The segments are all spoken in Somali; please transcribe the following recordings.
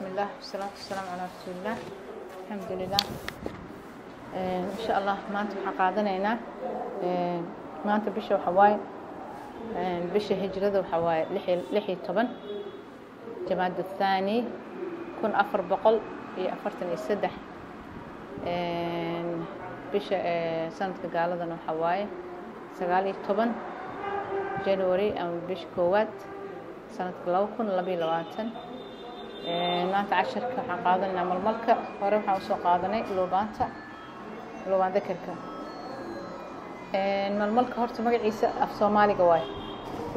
بسم الله والصلاة والسلام على رسول الله. الحمد لله. إن شاء الله ما أنت حقادنا ما أنت بشوا حواي بش هجرة وحواي لحي طبعا جماد الثاني كن أفر بقل في أفرتني السدح بش سنة قالدنا وحواي سقالي طبعا جانوري أو بش كوات سنة لو كن لبي لواتن maanta casharka waxaan qaadanaynaa malmalka hore waxaan usoo qaadanay loobaan dakarka malmalka horta magaciisa af soomaaliga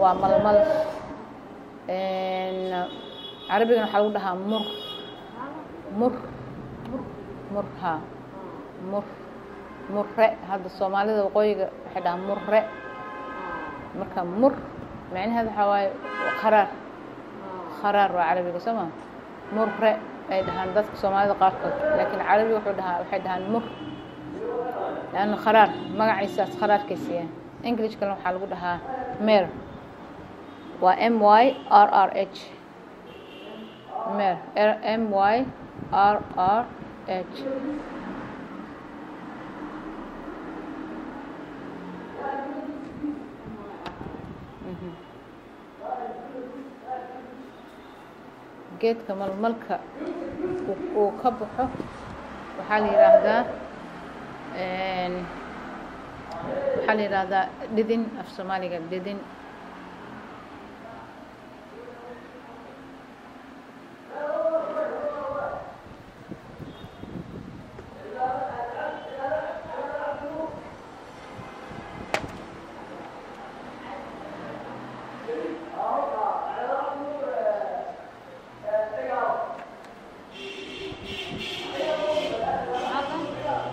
waa malmal carabigana waxaa lagu dhahaa murre hadda soomaalida waqooyiga waxay dhahaa murre marka macnaheedu waxaa waaye qaraar waa carabiga soo ma murre ay dhahaan dadka soomaalida qaarkood laakiin carabiga waxay dhahaan laana qaraar magaciisaas qaraarkiisa English kana waxaa lagu dhahaa mer waa MYRRH mer MYRRH geedka malmalka uu ka baxo waxaa la yiraahdaa dhidin af Soomaaliga dhidin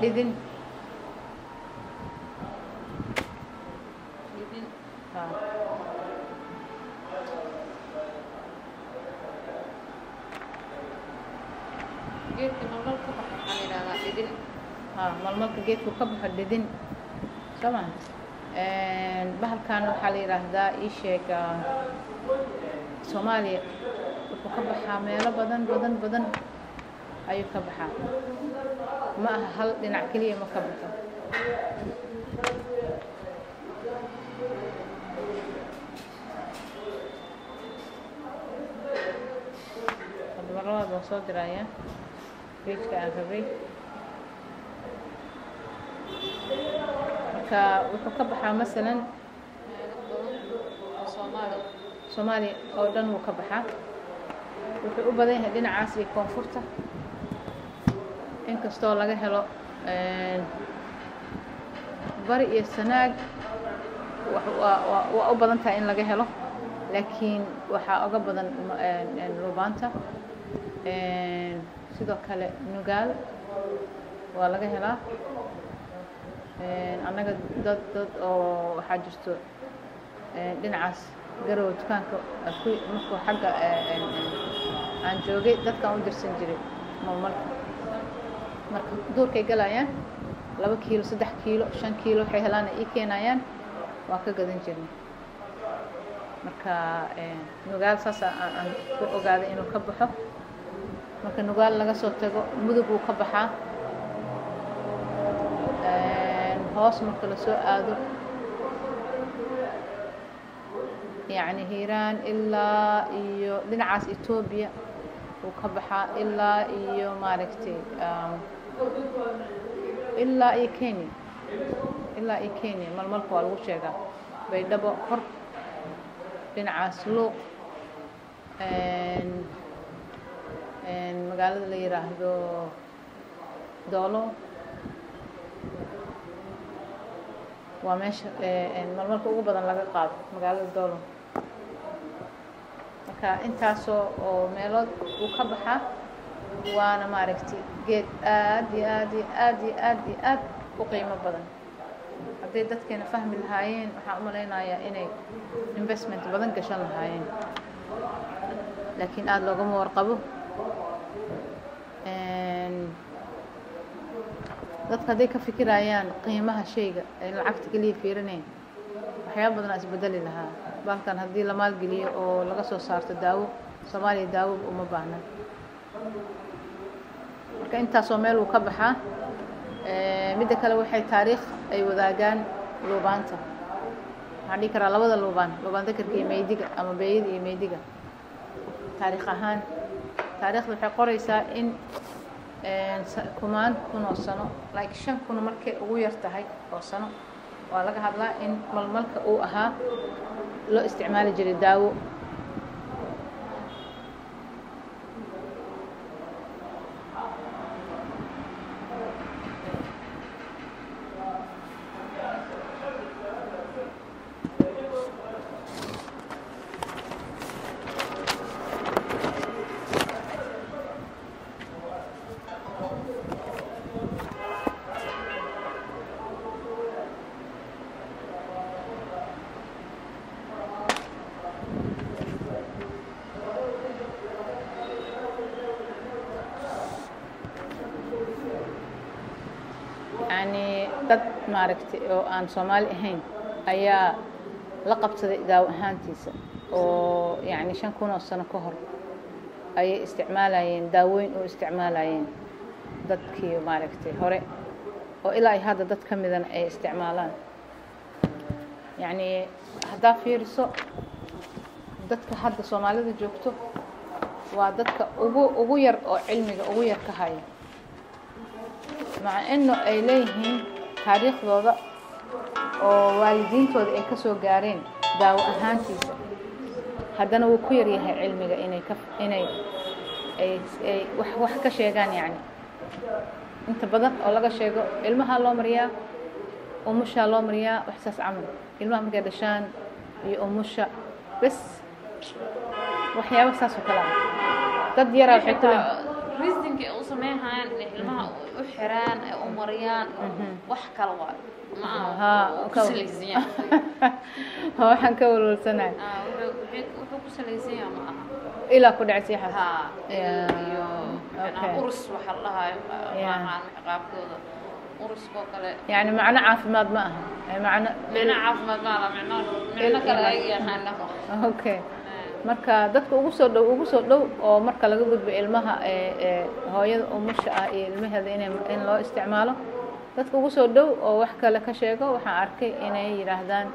Lidin. Geedka malmalka ka baxo waxaa la yiraahdaa lidin. Malmalka geedku ka baxo lidin. Sama. Bahalkan waxaa la yiraahdaa ii sheeg Soomaaliya wuxuu ka baxaa meelo badan ayuu ka baxaa. ما هل لنعكليه مكبته المرة بوصل دراية بيت كأنفبي وكبحة مثلا صومالي أو دن وكبحة وبعدين هدينا عاصي كونفورته inkastoo laga helo bari iyo sanaag waa u badan tahay in laga helo laakiin waxaa uga badan loobaanta sidoo kale nugaal waa laga helaa annaga dad oo waxaa jirto dhinacaas garow dukaanka markuu xagga aan joogay dadkaan u dirsan jiray malmalka marka duurkay galayaan 2 kiilo 3 kiilo 5 kiilo waxay helaan ay keenayaan waa ka gadan jirnay marka nugaal saas aan ku ogaaday inuu ka baxo marka nugaal laga soo tago mudug uu ka baxaa hoos marka la soo aado يعني هيران إلا iyo dhinacaas Ethiopia uu ka baxaa ilaa iyo maaragtay ilaa iyo Kenya malmalku waa lagu sheegaa baydhabo kor dhinacaas luuq magaalada la yiraahdo doolo waa meesha malmalka ugu badan laga qaado magaalada doolo marka intaasoo oo meelood uu ka baxaa waana maaragtay geed aad u qiimo badan hadday dadkeena fahmi lahaayeen waxaan u malaynayaa inay investment badan gashan lahaayeen laakiin aad loogama warqabo dadka hadday ka fikirayaan qiimaha shayga ee lacagta kaliya fiirineen waxyaabo badan isbedeli lahaa balkan haddii la maalgeliyo oo laga soo saarto daawo Soomaaliya daawo uma baahna marka intaasoo meel uu ka baxaa midda kale waxay taariikh ay wadaagaan luubaanta waxaan dhihi karaa labada luubaan dakarka iyo meydiga ama beeyada iyo meydiga taariikh ahaan taariikhda waxay qoraysaa in kumaan kun oo sano like 5 kun markay ugu yar tahay oo sano waa laga hadlaa in malmalka uu ahaa loo isticmaali jiray daawo يعني dad maaragtay oo aan Soomaali ahayn ayaa la qabsaday daawo ahaantiisa oo yani 5 kun oo sano ka hor ay isticmaalayeen daawooyin oo isticmaalayeen dadkii maaragtay hore oo ilaa ay hadda dad kamidana ay isticmaalaan yani hadda fiiriso dadka hadda Soomaalida joogto waa dadka ugu yar oo cilmiga ugu yar ka haya مع إنه أي ليهن تاريخ ذا والدين تود إيه كسو جارين داو أهانتيسا هذا هو كيريه علمي إني كف إني أي وح كشيءان يعني أنت بدك أولا كشيء علمها الله مريا ومش الله مريا وإحساس عمل علمها مقدشان يومش بس وحياة وإحساس وكلام تدير الحكاية reasoning oo sameeyaan ilmaha u xiraan oo mariyaan wax kala waa ma aha ku saleysiin waxaan ka walwalsanahay wuxuu ku saleysiin ma aha ila ku dhacay ha iyo ana urus waxa la hayo maahan qaabkooda urus oo kale yani macna caafimaad ma aha macna caafimaad ma aha macna kale ay yaqaanaa okay marka dadka ugu soo dhow oo marka laga gudbo ilmaha hooyada umusha ah iyo ilmaheeda in loo isticmaalo dadka ugu soo dhow oo wax kale ka sheego waxaan arkay inay yiraahdaan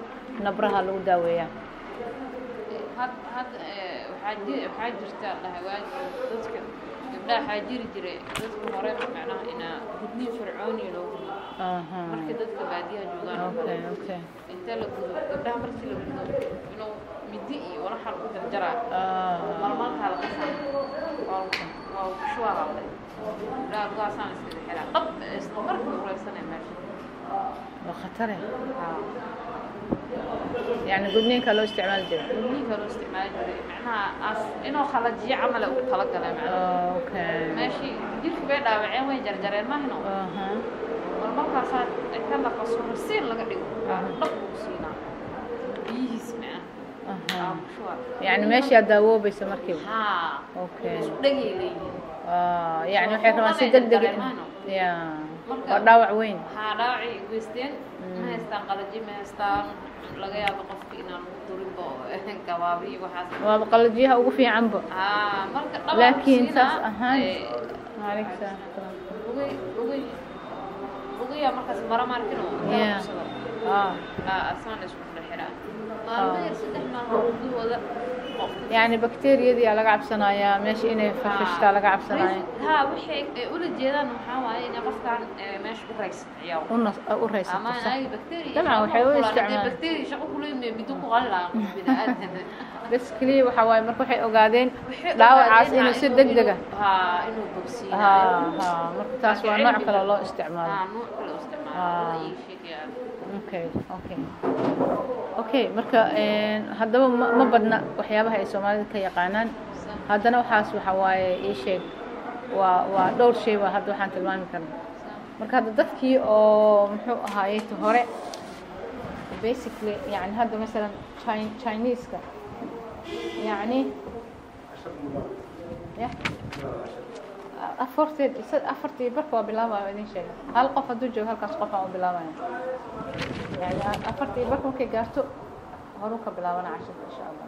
nabraha lagu daaweeyaa waxaa jirta dhahawaad dadka gabdhaha xaajiri jiray dadka hore macnaha ina gudniin fircooni loo marka dadka baadiyaha joogaan okay inta la gudo gabdhaha markii la gudo inuu midi iyo wala xal ku jarjara malmalka la qasan waa shuwara la gaasaan iska xira qab markii uu reebsanay meesha وخطر يعني قدنين كانوا استعمال جري قدنين كانوا استعمال جري معناها إنه خلجي عمله وطلق له معناها أوكي ماشي جيل كبير داوعين وين جرجرين ما هنا والمرة صار كان لقصور السين لقدي لق سينا يسمع يعني ماشي الدواء بيسمر كيف ها أوكي دقيقة يعني وحنا ما سيدل يا وداوع وين داوعي ويستين ما يستنقلجي ما يستان laga yaabo qofkii inaan ugu durinbo gabaabi waxaas waa qaljiyaha ugu fiican ba marka laakiin saas ahaan maalinta ugu ya markaas mara markino asaan isku xiraa maalmaha saddex maalmood gudahooda يعني بكتيريا دي laga cabsanaya meesha inay fashishta laga cabsanaya ha waxay ula jeedaan waxa waaye in qofkan meesha u reeysan ciyaar u reeysan ama ay bacteria طبعا waxay u isticmaalaan bacteria shaqo ku leeyahay mid ku qalan bidaadan bas kaliya waxa waaye marka waxay ogaadeen dhaawacaas inuu si degdeg ah inuu bogsiinayo marka taas waa nooc kale loo isticmaalo nooc kale loo isticmaalo ay sheegayaan okay marka haddaba ma badna waxyaabaha ay Soomaalida ka yaqaanaan haddana waxaas waxa waaye ii sheeg waa dhowr shay waa hadda waxaan tilmaami karnaa marka hadda dadkii oo muxuu ahaayay hore basically يعني هذا مثلا Chinese ka يعني afartii barka waa bilaabaya idin sheega hal qof hadduu joogo halkaas qof aan u bilaabaya يعني afartii barka markay gaarto horu ka bilaabana cashirka insha Allah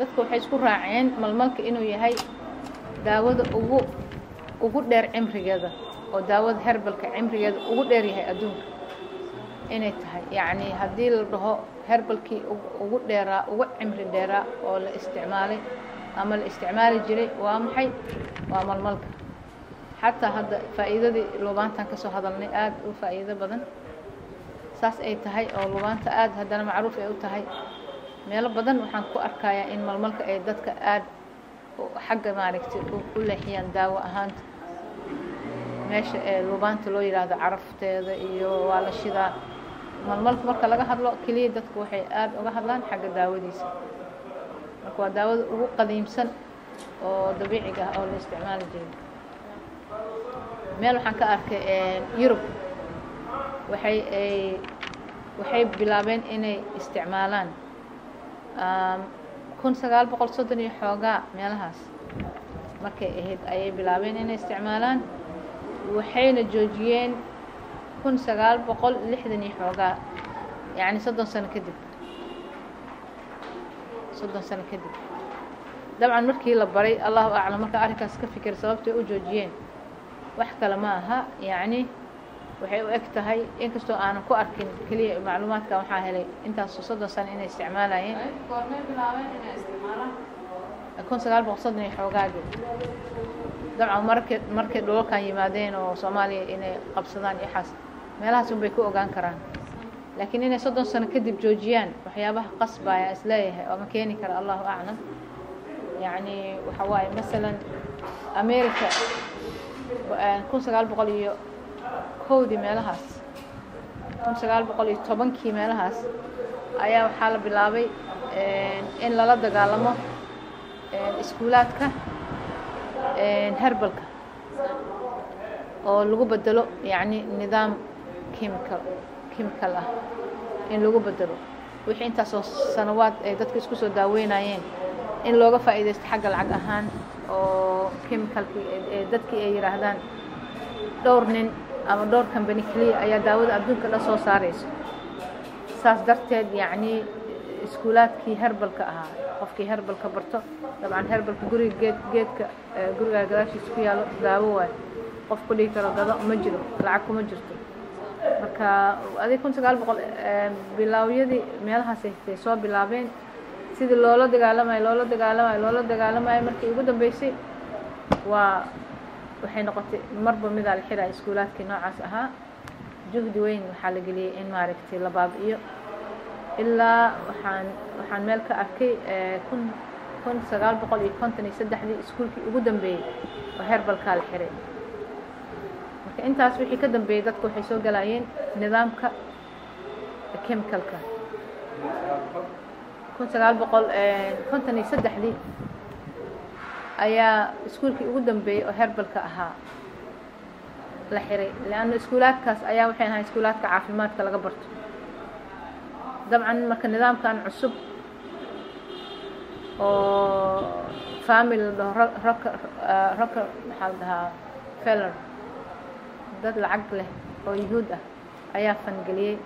dadku waxay isku raaceen malmalka inuu yahay daawada ugu dheer cimrigeeda oo daawada herbalka cimrigeeda ugu dheer yahay adduunka inay tahay yacni haddii la dhaho herbalkii ugu dheeraa ugu cimri dheeraa oo la isticmaalay ama la isticmaali jiray waa maxay waa malmalka xataa hadda faa'iidadii lubaantan ka soo hadalnay aad u faa'iido badan saas ay tahay oo lubaanta aad haddana macruuf ay u tahay meelo badan waxaan ku arkayaa in malmalka ay dadka aad xagga maaragtay u leexiyaan daawo ahaanta meesha ee lubaanta loo yiraahdo carafteeda iyo waa la shidaa malmalka marka laga hadlo kaliya dadku waxay aad uga hadlaan xagga daawadiisa marka waa daawada ugu qadiimsan oo dabiiciga ah oo la isticmaali jiray meel waxaan ka arkay Yurub waxay bilaabeen inay isticmaalaan 1930 iyo xoogaa meelahaas markay ahayd ayay bilaabeen inay isticmaalaan waxayna joojiyeen 1960 iyo xoogaa yani 30 sano kadib dabcan markii la baray Allahu a'lam marka arrinkaas ka fikir sababtay u joojiyeen wax kale ma aha yani waxay u eg tahay inkastoo aanan ku arkin kaliya macluumaadka waxaa helay intaas 30 sano inay isticmaalayeen goormay bilaabeen inay isticmaalaan 1960 iyo xoogaagii dabcan markay dhulalkan yimaadeen oo Soomaaliya inay qabsadaan iyo xas meelahaas un bay ku ogaan karaan laakiin inay 30 sano kadib joojiyaan waxyaabaha qasbaya isleeyahay oo ma keeni kara Allahu a'lam yani waxa waaye مثلا America 1900 iyo kowdii meelahaas 1910kii meelahaas ayaa waxaa la bilaabay in lala dagaalamo iskuulaadka herbalka oo lagu bedelo yani nidaam chemical ah in lagu bedelo wixii intaas oo sanawaad ay dadka isku soo daaweynayeen in looga faa'iideysto xagga lacag ahaan oo chemicalkii dadkii ay yiraahdaan dhowr nin ama dhowr company kaliya ayaa daawada adduunka la soo saarayso saas darteed yani iskuulaadkii herbalka ahaa qofkii herbalka barto dabcan herbalka geedka guriga gadaashiisa ku yaalo daawo waay qof ku dhigi karo gado ma jiro lacag kuma jirto marka adii 1900 bilaawiyadii meelahaas ay soo bilaabeen sidii loola dagaalamayo markii ugu dambeysay waxay noqotay marba mid la xiray iskuulaadkii noocaas ahaa juhdi weyn waxaa la geliyay in maaragtay la baabi'iyo ilaa waxaan meel ka arkay 1953 iskuulkii ugu dambeeyay oo herbalka la xiray marka intaas wixii ka dambeeyay dadku waxay soo galayeen nidaamka chemicalka 1953 ayaa iskuulkii ugu dambeeyay oo herbalka ahaa la xiray laana iskuulaadkaas ayaa waxay ahaayeen iskuulaadka caafimaadka laga barto dabcan marka nidaamkan cusub oo family rocker maxaa dhahaa feller dad lacag leh oo yuhuud ah ayaa fangeliyay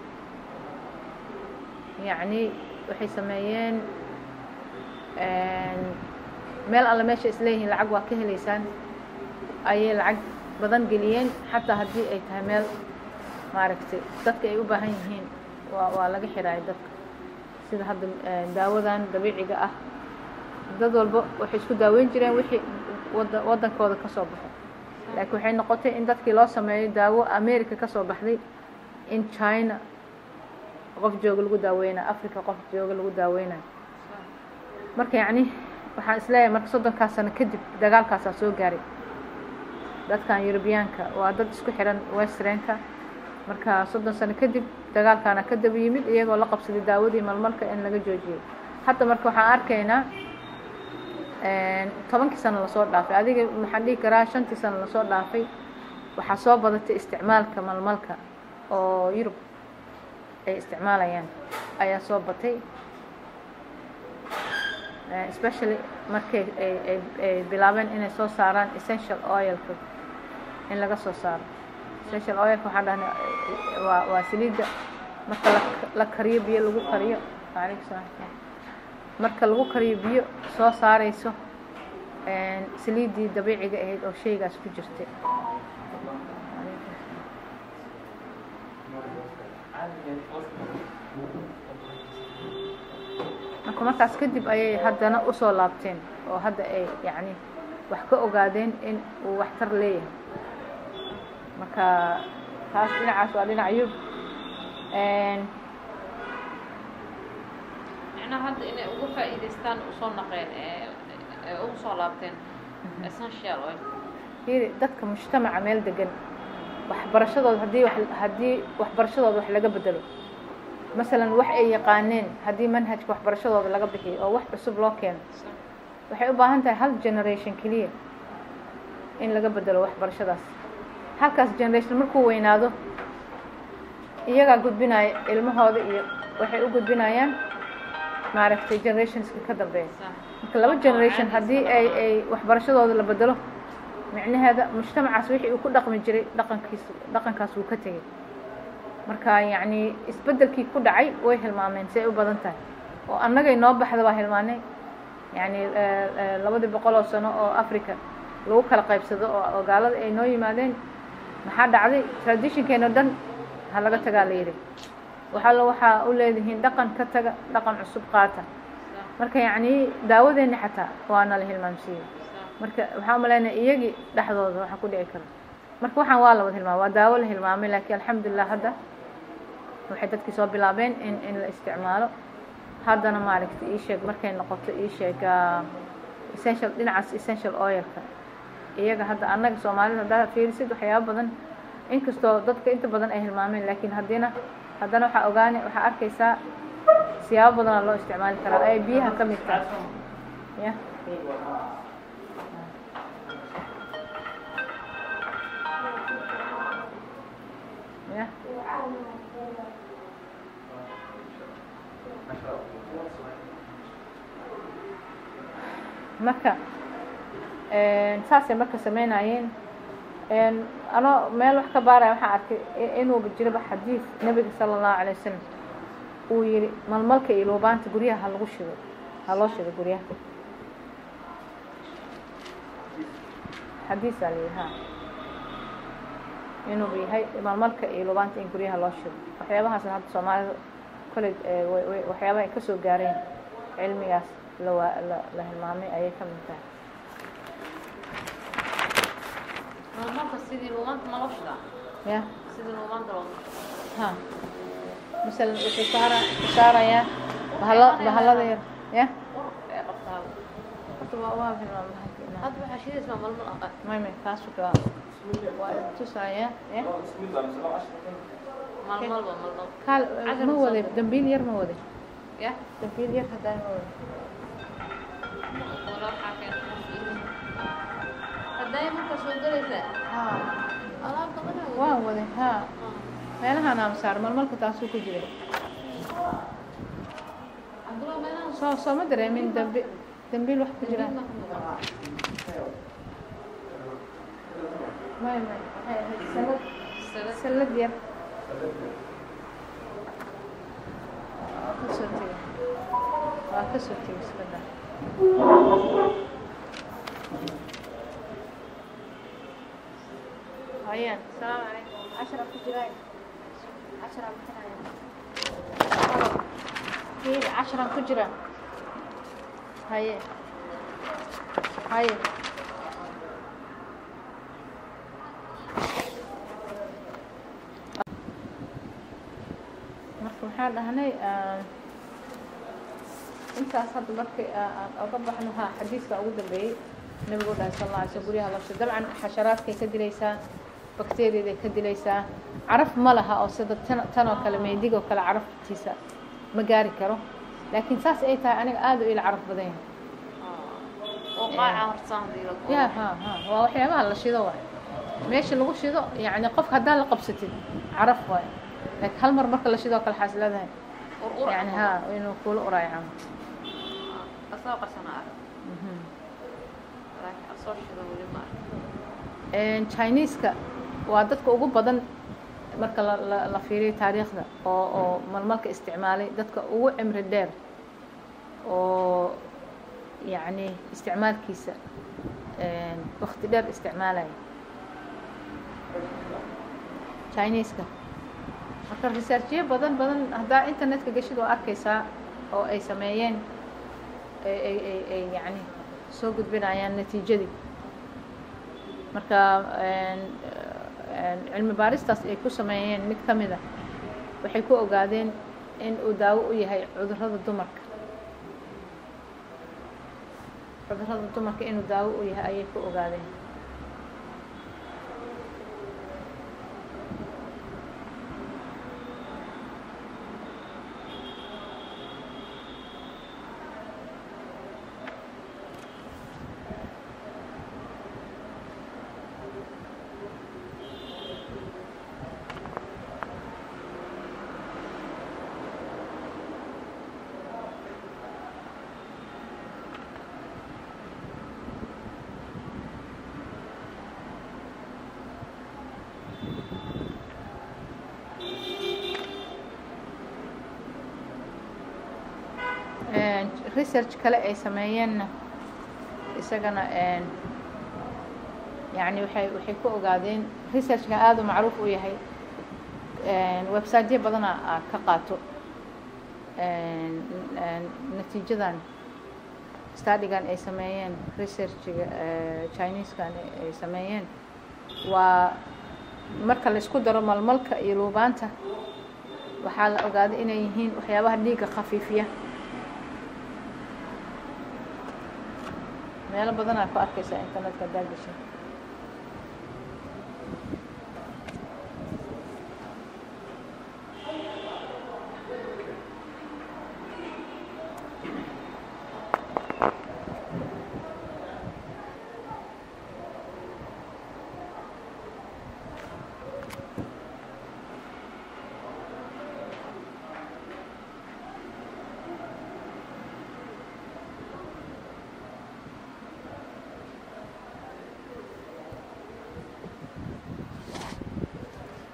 yani waxay sameeyeen meel alla meesha isleeyihiin lacag waa ka helaysaan ayay lacag badan geliyeen xataa haddii ay tahay meel maaragtay dadka ay u baahan yihiin waa laga xiraay dadka sida hadda daawadan dabiiciga ah dad walba waxay isku daaweyn jireen wixii wadankooda ka soo baxay laakiin waxay noqotay in dadkii loo sameeyo daawo America ka soo baxday in China qof jooga lagu daaweynayo Africa qof jooga lagu daaweynayo marka yani waxaan isleeyahay marka 30 sano kadib dagaalkaas soo gaaray dadkan Europeanka waa dad isku xiran Westernka marka 30 sano kadib dagaalkana ka dab yimid iyagoo la qabsaday daawadii malmalka in laga joojiyay hatta marka waxaan arkaynaa 10 sano la soo dhaafay adiga maxaan dhihi karaa 5 sano la soo dhaafay waxa soo badatay isticmaalka malmalka oo Yurub ay isticmaalayaan ayaa soo batay especially markay ay bilaabeen inay soo saaraan essential oil in laga soo saaro essential oil waxaan dhahnay waa saliida marka la kariyo biyo lagu kariyo marka lagu kariyo biyo soo saarayso saliidii dabiiciga ahayd oo shaygaas ku jirtay. markaas kadib ayay haddana usoo laabteen oo hadda ay yacni wax ka ogaadeen in uu waxtar leeyahay. marka taas dhinacaas waa dhinac yub macnaha hadda inay ugu faa'iidaystaan usoo naqeen ugu soo laabteen essential oil fiiri dadka mujtamaca meel degan waxbarashadooda haddii waxbarashadooda wax laga bedelo مثلا wax ay yaqaaneen haddii manhajka waxbarashadooda laga bixiyo oo wax cusub loo keeno waxay u baahan tahay hal generation keliya in laga bedelo waxbarashadaas. halkaas generation markuu weynaado iyagaa gudbinaya ilmahooda iyo waxay u gudbinayaan maaragtay generationska ka dambeeya. marka laba generation haddii ay waxbarashadooda la bedelo micnaheeda mujtamacaas wixii uu ku dhaqmi jiray dhaqankaas wuu ka tegay. marka yacni isbeddelkii ku dhacay way hilmaameen si ay u badan tahay oo annagay noo baxda waa hilmaanay. yacni 200 sano oo Africa lagu kala qaybsado oo gaalada ay noo yimaadeen maxaa dhacday traditionkeena dhan ha laga tagaa la yidhi waxaa u leedihiin dhaqan ka taga dhaqan cusub qaata. marka yacni daawadeenna xataa waana la hilmaamsiiyey. marka waxaan u maleynayaa iyagii dhexdooda waxa ku dhici kara. marka waxaan waa la wada hilmaamay waa daawo la hilmaamay laakiin alxamdulillah hadda waxay dadkii soo bilaabeen in la isticmaalo. haddana maaragtay ii sheeg markay noqoto ii sheeg essential dhinacaas essential oilka iyaga hadda annaga Soomaalida hadda fiirisid waxyaabo badan inkastoo dadka inta badan ay hilmaameen laakiin haddana waxaa arkaysaa siyaabo badan loo isticmaali karaa ay biyaha ka mid tahay ya ya marka saasay marka sameynayeen anoo meel wax ka baaraya waxaan arkay inuu jiraba xadiis nabiga sallallahu alayhi wasallam uu yiri malmalka iyo loobaanta guryaha ha loo shido guryaha xadiis aliha inuu yahay malmalka iyo loobaanta in guryaha loo shido. waxyaabahaas hadda Soomaalida kale waxyaabaha ay ka soo gaareen cilmigaas la hilmaamay ayay ka mid tahay. malmalka sidii loobaanta ma loo shidaa ya sidii loobaanta loo ha مثلا إشارة يا بهلا يا يا طبعا واقف المهم هذا بحشيد اسمه ململ أقل ما كاسو كا وتسعة يا ململ قال ما هو ذي دمبيل ير ما هو ذي يا دمبيل ير هذا ما هو ولا حاجة هذا يمكن كسر درجة ها الله قدره واه ذي ها meelahan aan saar malmalka taasuu ku jiray soo ma dareemin dambiil wax ku jira salad yar waa ka soo tegay iskada hayaan salaamu calaykum 10 ku jiray 10 كجرة هاي marka waxaan dhahnay intaas hadda markay uga baxnaha xadiiska ugu dambeeyay nabiga sallallahu alayhi wasallam guriga la soo dabcan xasharaadkay ka dilaysaa bakteeriyada ka dilaysaa caraf ma laha oo sida tan oo kale meediga oo kale caraftiisa ma gaari karo laakiin saas ay tahay aniga aad u ila caraf badan yahay oo qaaca hortaan diilo ya ha waa waxyaabaha la shido waa meesha lagu shido yani qof hadaa la qabsatid caraf waa laakiin hal mar marka la shido kala xasiladahay yani ha inuu kula urayaan asoo qasana laakiin asoo shido wali ma Chinese-ka waa dadka ugu badan marka la fiiriyo taariikhda oo malmalka isticmaalay dadka ugu cimri dheer oo yacni isticmaalkiisa waqti dheer isticmaalaya Chinese-ka. Marka researchyo badan haddaa internetka gashid oo arkaysaa oo ay sameeyeen ay yacni soo gudbinayaan natiijadii. Marka cilmi baaristaas ay ku sameeyeen mid ka mid ah waxay ku ogaadeen in uu daawo u yahay cudurrada dumarka. cudurrada dumarka inuu daawo u yahay ayay ku ogaadeen. research kale ay sameeyeenna isagana yani waxay ku ogaadeen researchka aad u macruuf u yahay website badana ka qaato natiijadan studygan ay sameeyeen researchga Chinese-kan ay sameeyeen waa marka la isku daro malmalka iyo luubaanta waxaa la ogaaday inay yihiin waxyaabaha dhiigga khafiifiya. meelo badan aad ku arkaysaa internetka haddaad gashay.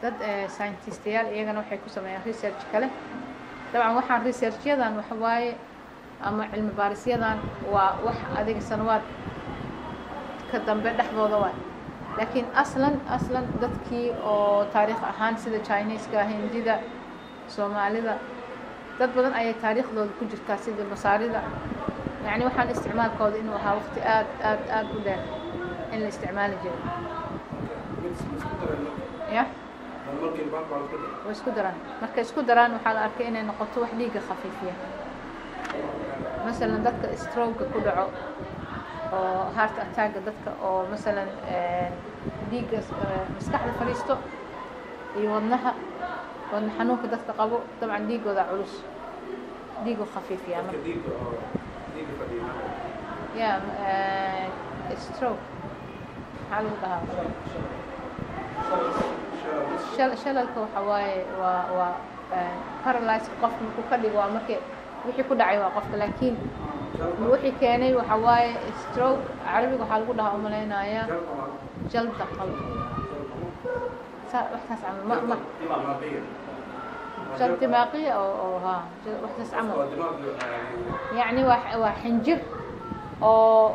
dad scientistayaal iyagana waxay ku sameeyaan research kale. dabcan waxaan researchyadan waxa waaye ama cilmi baarisyadan waa wax adiga sanawaad ka dambe dhexdooda waay. laakiin aslan dadkii oo taariikh ahaan sida Chinese-ka, Hindida, Soomaalida dad badan ayay taariikhdooda ku jirtaa sida Masaarida. yani waxaan isticmaalkooda inuu ahaa waqti aad u dheer in la isticmaali jiray. ya way isku daraan. markay isku daraan waxaa la arkay inay noqoto wax dhiigga khafiifiya. masalan dadka stroke ku dhaco oo heart attack dadka oo masalan dhiigga maskaxda fariisto iyo wadna xanuunka dadka qabo dabcan dhiigooda culus dhiiggu khafiifiya. ya stroke maxaa lagu dhahaa shalalka waxa waaye waa paralyze qofka markuu ka dhigo waa markii wixii ku dhacay waa qofka. laakiin wixii keenay waxa waaye stroke carabiga waxaa lagu dhahaa umaleynaya jalda qalb waxtaas camal ma jal dimaaqiya oo waxtaas camal yani waa xinjir oo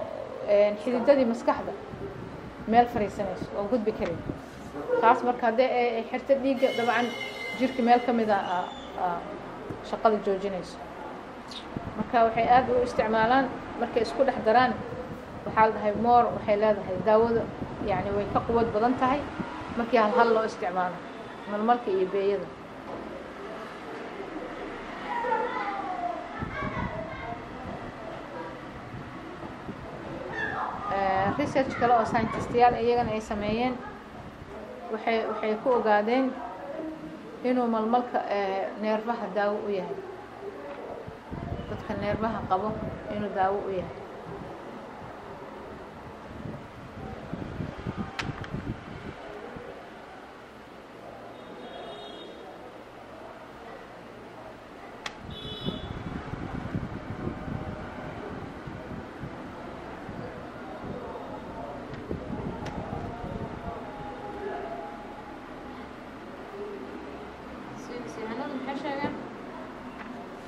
xididadii maskaxda meel fariisanayso oo gudbi karin. taas marka haddii ay xirto dhiigga dabcan jirka meel ka mid ah shaqada joojinayso. marka waxay aad u isticmaalaan markay isku dhex daraan waxaa la dhahay moor waxay leedahay daawada yani way ka quwad badan tahay markii hal loo isticmaalo malmalka iyo beeyada. research kale oo scientistayaal iyagana ay sameeyeen waxay ku ogaadeen inuu malmalka neerfaha daawo u yahay. dadka neerfaha qabo inuu daawo u yahay.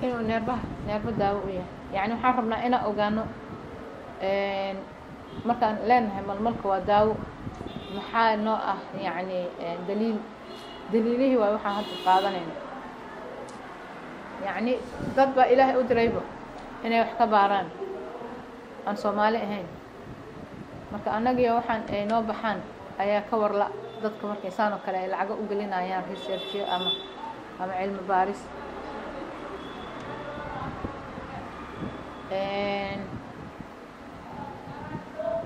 inuu neerfaha neerfa daawo u yahay yacni waxaan rabnaa inaan ogaano markaan leenahay malmalka waa daawo maxaa noo ah yacni daliilihii waay waxaan hadda qaadanayna yacni dad baa ilaahay u dirayba inay wax ka baaraan aan Soomaali ahayn marka annagiyo waxaan ay noo baxaan ayaa ka warla dadka markay saan oo kale ay lacag u gelinayaan research ama cilmi baaris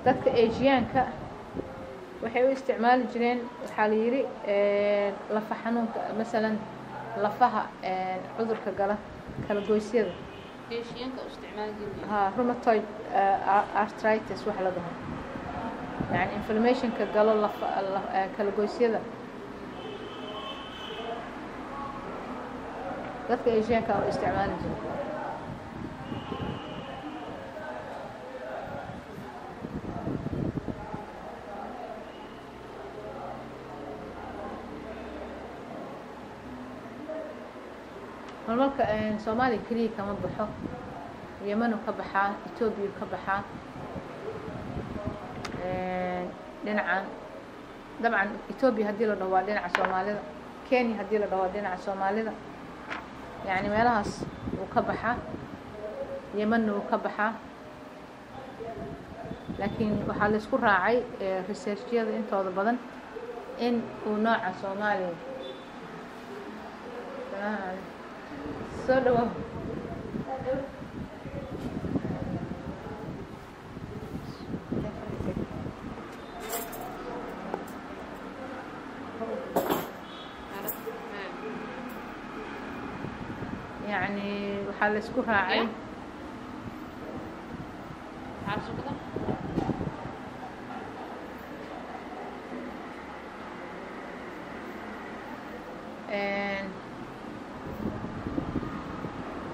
dadka Asianka waxay u isticmaali jireen waxaa la yiri lafa xanuunka masalan lafaha cudurka gala kala goosyada Asianka u isticmaali jireen rheumatoid arthritis wax la dhaho يعني inflammation كقالوا الله كلا جويسيدا dadka Asianka oo isticmaali jiray marka Soomaali kaliya kama baxo Yemen ka baxaa Ethiopia ka baxaa dhinacan dabcan Ethiopia hadii la dhaho dhinaca Soomaalida Kenya hadii la dhaho dhinaca Soomaalida يعني meelahaas uu ka baxaa Yemen uu ka baxaa laakiin waxa la isku raacay research-yada intooda badan in uu nooca Soomaaliya soo dhawo يعني وحال اسكو راعي عارفه كده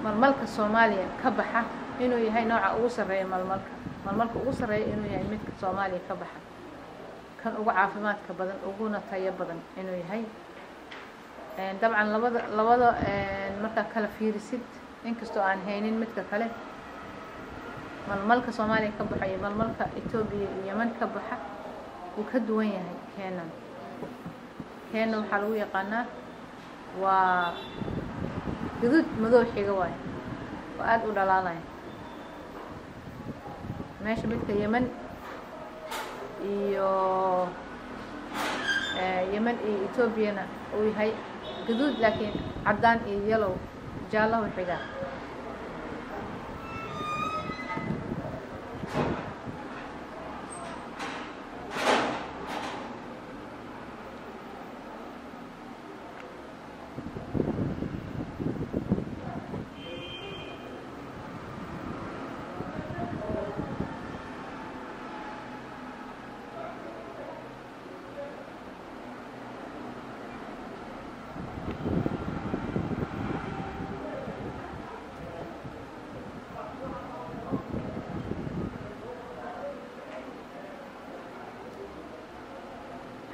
malmalka Soomaaliya ka baxa inuu yahay nooca ugu sareeya malmalka ugu sareeya inuu yahay midka Soomaaliya ka baxa kan ugu caafimaadka badan uguna tayo badan inuu yahay طبعا labada marka kala fiirisid inkastoo aan haynin midka kale malmalka Soomaaliya ka baxay malmalka Ethiopia iyo Yemen ka baxa uu ka duwan yahay Kenya waxa lagu yaqaanaa waa guduud madow xiga waay oo aad u dhalaalay meesha midka Yemen iyo Ethiopia uu yahay guduud laakiin cadaan iyo yellow jaalo xiga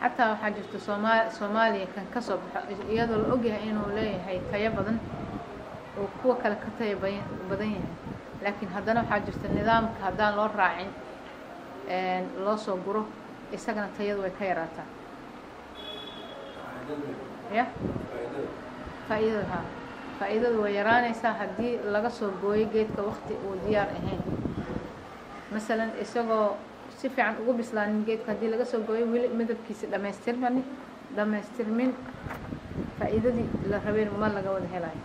حتى waxaa jirto Soomaaliya kan ka soo baxo iyadoo la ogyahay inuu leeyahay tayo badan oo kuwa kale ka tayo badan yahay laakiin haddana waxaa jirto nidaamka haddaan loo raacin loo soo guro isagana tayadu way ka yaraataa ya faa'iidadu way yaraanaysaa haddii laga soo gooyo geedka waqti uu diyaar ahayn مثلا isagoo si fiican ugu bislaanin geedka hadii laga soo gooyo wili midabkiisa dhameystirmin faa'iidadii la rabeen ma laga wada helayo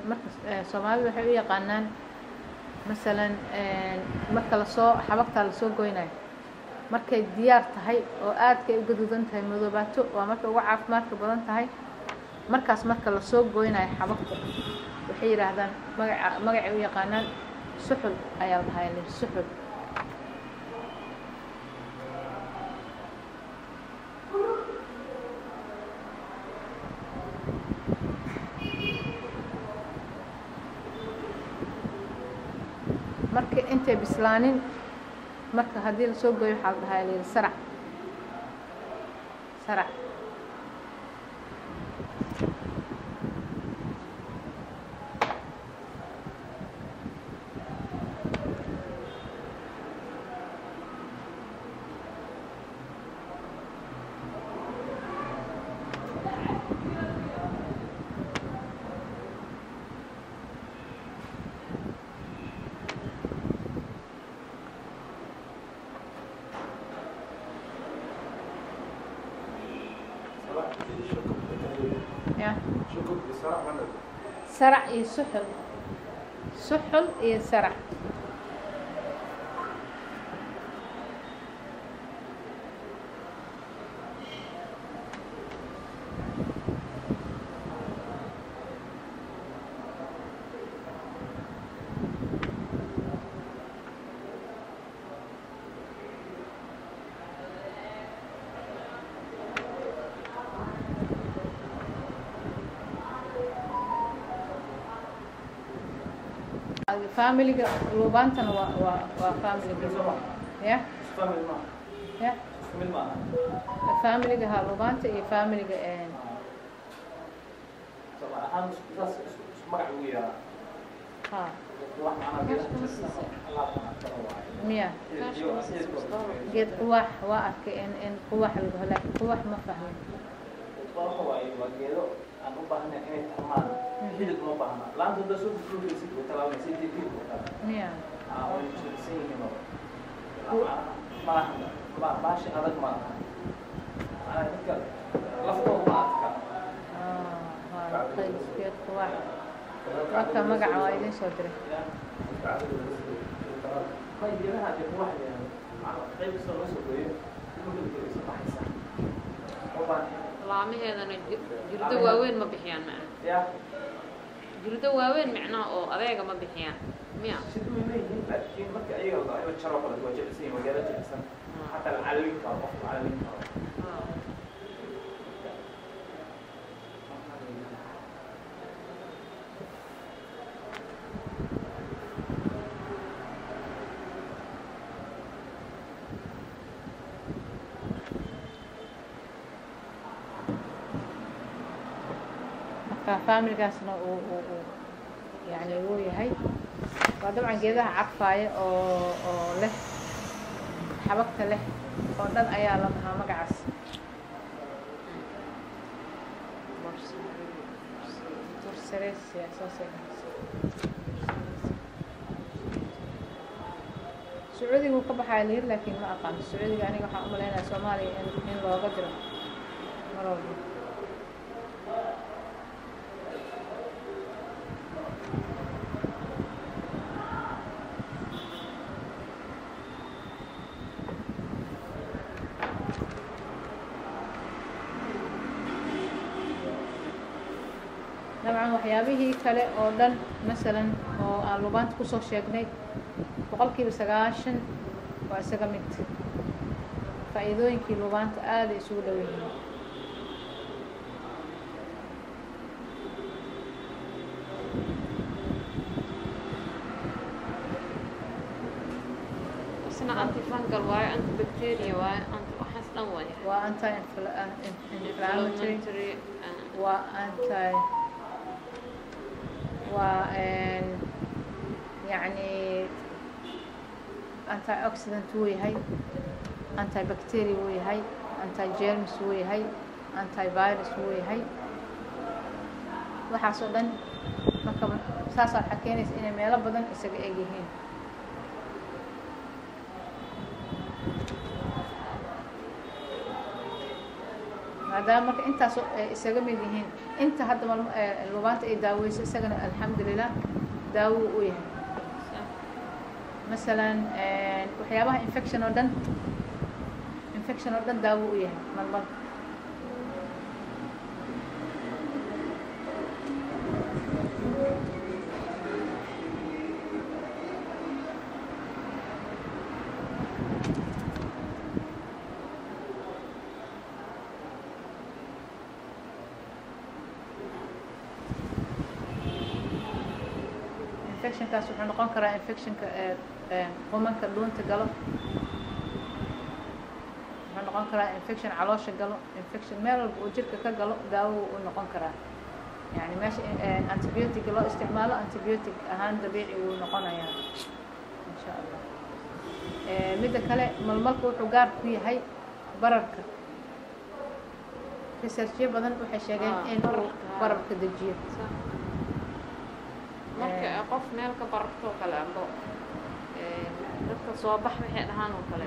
marka Soomaalidu waxay u yaqaanaan masalan marka lasoo xabagtaa lasoo goynayo markay diyaar tahay oo aadkay u gaduudan tahay madoobaato waa marka ugu caafimaadka badan tahay markaas marka lasoo goynayo xabagta waxay yidhaahdaan magacay u yaqaanaan suxul ayaa la dhahaa suxul marka intay bislaanin marka haddii lasoo gooyo waxaa la dhahaa layidhi sarac sarac sarac iyo suxul suxul iyo sarac familiga luubaantana waa familiga ya ya familiga ha luubaanta iyo familiga miya geed quwax waa arkay in quwax lagu helo laakiin quwax ma fahmin aan u baahnayn inay tarmaan xidid uma baahna laanta hadda soo gudbiyay si ku talaalay si diid ku talaalay miya oo si ma baashi adag ma aha dadka laftooda ma adka geed quwax marka magaca waa idin soo diray ma geedaha geed quwax qayb soo la soo gooyo soo baxaysa laamaheedana jirdo waaweyn ma bixiyaan macna jirdo waaweyn macnaha oo adeega ma bixiyaan miya sidoo leeyihiin laakiin marka ayaga ay jaro kala duwan jeclaysan magaalo jeclaysan hatta calin ka qof calin ka familigaasna يعني هو يهي طبعا geedaha carfaaya oo leh xabagta leh oo dhan ayaa la dhahaa magacaas torseresia sacuudiga uu ka baxaya liir laakiin ma aqaan sacuudiga aniga waxaan u maleynayaa Soomaaliya in looga diro mar walba طبعا waxyaabihii kale oo dhan مثلا oo aan lubaanta ku soo sheegnay boqolkiiba 90 waa isaga mid faa'iidooyinkii lubaanta aad isugu dhow yihiin isna anti fungal waaye anti bacteria waaye anti waxaas dhan waaye waa anti inflammatory waa anti يعني anti oxidant wuu yahay anti bacteria wuu yahay anti germs wuu yahay anti virus wuu yahay waxaas oo dhan marka saas waxaa keenaysa inay meelo badan isaga eg yihiin maadaama marka intaas isaga mid yihiin inta hadda lubaanta ay daaweyso isagana alxamdulilah daawo u yahay مثلا waxyaabaha infection oo dhan daawo u yahay malmalka infectionkaas wuxuu noqon karaa infectionka qumanka dhuunta galo wuxuu noqon karaa infection caloosha galo infection meel walba oo jirka ka galo daawo u noqon karaa yani meesha antibiotic loo isticmaalo antibiotic ahaan dabiici wuu noqonayaa insha allah midda kale malmalka wuxuu gaar ku yahay bararka researchyo badan waxay sheegeen in uu bararka dejiyo marka qof meel ka bararto kale ando dadka soo bax waxay dhahaan oo kale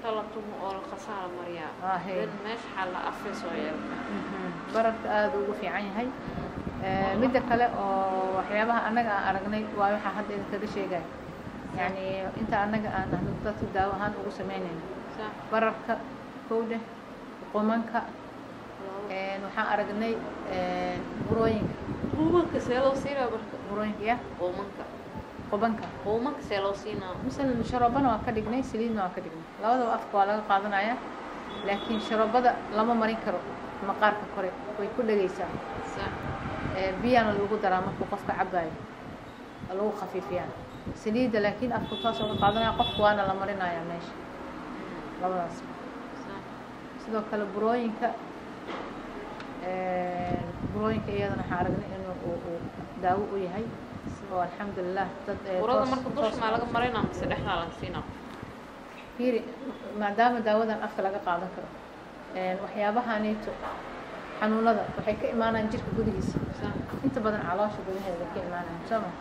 talatumo oo la khasaaro mariyaa dad meesha xal la afayso yeelka bararka aad ugu fiican yahay midda kale oo waxyaabaha anaga aan aragnay waa waxa hadda idinkaga sheegay yani inta anaga aan ahno dadka daawo ahaan ugu sameynayna bararka kowda qumanka waxaan aragnay burooyinka see loo siinaa barka burooyinka ya qubanka see loo siinaa masalan sharoobana waa ka dhignay saliidna waa ka dhignay labadaba afka waa laga qaadanaya laakiin sharoobada lama marin karo maqaarka kore way ku dhagaysaa biyana lagu daraa markuu qofka cabaayo lagu khafiifiyaa saliidda laakiin afku taas oo ka qaadanaya qofku waana la marinaya meesha labadaas sidoo kale burooyinka iyadana waxaan aragnay inuu uu daawo u yahay oo alxamdulilah dad burada marka dusha maa laga marinaa mise dhexdaa laga siinaa fiiri maadaama daawadan afka laga qaadan karo waxyaabahaaniito xanuunada waxay ka imaanayaan jirka gudihiisa inta badan caloosha gudaheeda ka imaanayaan soo ma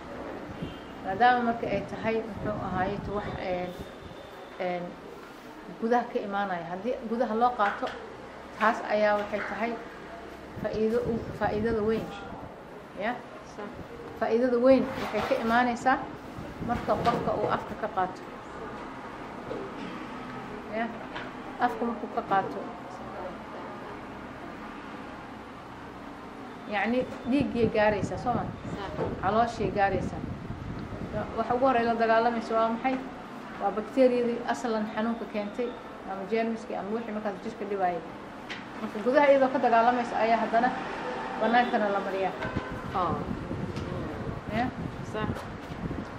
maadaama marka ay tahay muxuu ahaayeto wax gudaha ka imaanaya haddii gudaha loo qaato taas ayaa waxay tahay faa'iidada weyn ya faa'iidada weyn waxay ka imaanaysaa marka qofka uu afka ka qaato ya afka markuu ka qaato يعني dhiiggay gaaraysaa soo ma calooshay gaaraysaa waxa ugu horey la dagaalamaysa waa maxay waa bakteeriyadii aslan xanuunka keentay ama jeermiskii ama wixii markaas jirka dhibaayay marka gudaha iyadoo ka dagaalamaysa ayaa haddana banaankana la mariyaa ya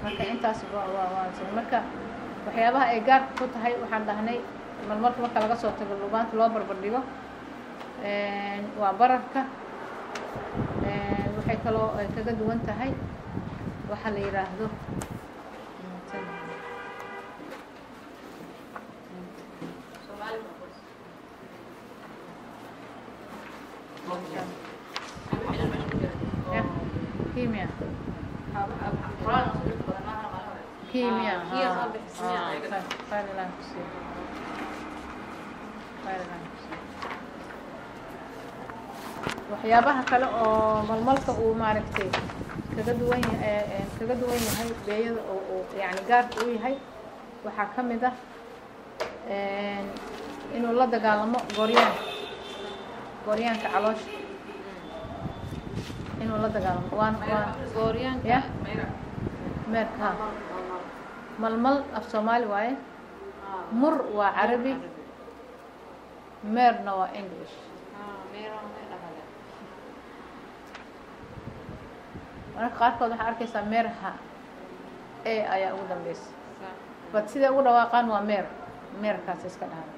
marka intaas marka waxyaabaha ay gaarka ku tahay waxaan dhahnay marmarka marka laga soo tago lubaanta loo barbar dhigo waa bararka waxay kaloo ay kaga duwan tahay waxa la yiraahdo كيمياء waxyaabaha kale oo malmalka uu maaragtay kaga duwan yahay beeyada oo yani gaarka u yahay waxaa ka mid ah inuu la dagaalamo gooryaanka caloosha inuu la dagaalamo gooryaanka meerka malmal af Soomaali waaye mur waa carabi meerna waa English marka qaarkood waxaa arkaysaa meerha ayaa ugu dambeysa bad sida ugu dhawaaqaan waa meerkaas iska dhahan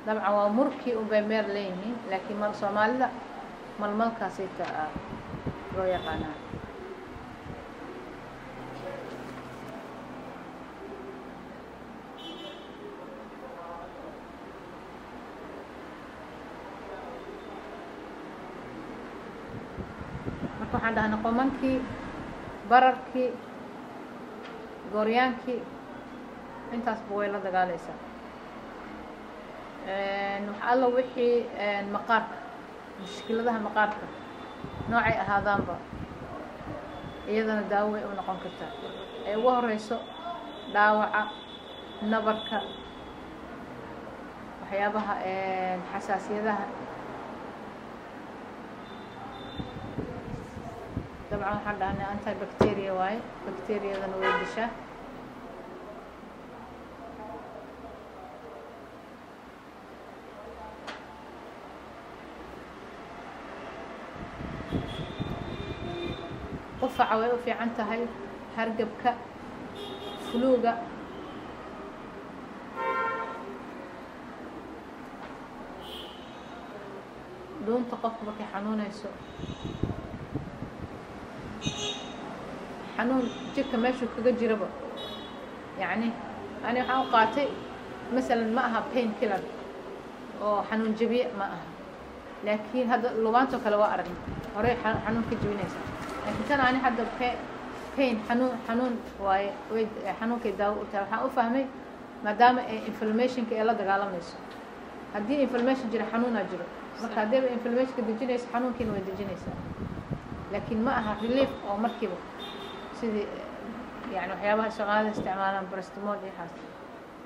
dabcan waa murkii unbay meer leeyihiin laakiin Soomaalida malmalkaasay loo yaqaanaa waxaan dhahnaa qomankii bararkii gooryaankii intaasba way la dagaalaysaa wax alla wixii maqaarka mushkiladaha maqaarka noocay ahaadaanba iyadana daawo way u noqon kartaa ay ugu horeyso dhaawaca nabarka waxyaabaha xasaasiyadaha dabcan waxaan dhahnay anti bacteria waaye bacteriyadana way dishaa qufaca way u fiican tahay hargabka fluga dhuunta qofka markay xanuunayso xanuun jirka meeshuu kaga jiraba yacni ani waxaan u qaatay masalan ma aha pain killer oo xanuun jabiye ma aha laakiin hadda lubaantoo kale waa aragna horey xanuun ka jebinaysa laakiin tan ani hadda pain xanuun waaye way xanuunkay daawo u tahay waxaan u fahmay maadaama inflammationka ee la dagaalamayso haddii inflammation jira xanuunaa jiro marka haddiiba inflammationka dejinayso xanuunkiina way dejinaysaa laakiin ma aha relief oo markiiba sidii yani waxyaabaha shaqaalada isticmaalaan brastimol iyo xaas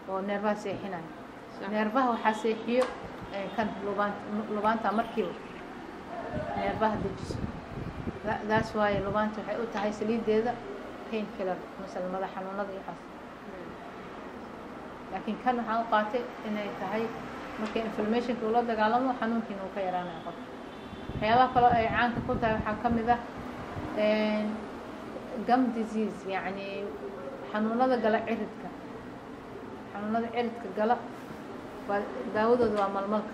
oo neerbaha seexinayo neerbaha waxaa seexiyo kan lubaanta markiiba neerbaha dejiso daas waaye lubaanta waxay u tahay saliideeda pain killer masala madax xanuunada iyo xaas laakiin kan waxaan u qaatay inay tahay marka inflammationka ula dagaalamo xanuunkiina uu ka yaraanayo qofka waxyaabaha kaloo ay caanka ku tahay waxaa ka mid ah gum disease yacni xanuunada gala ciridka xanuunada ciridka gala waa daawadooda waa malmalka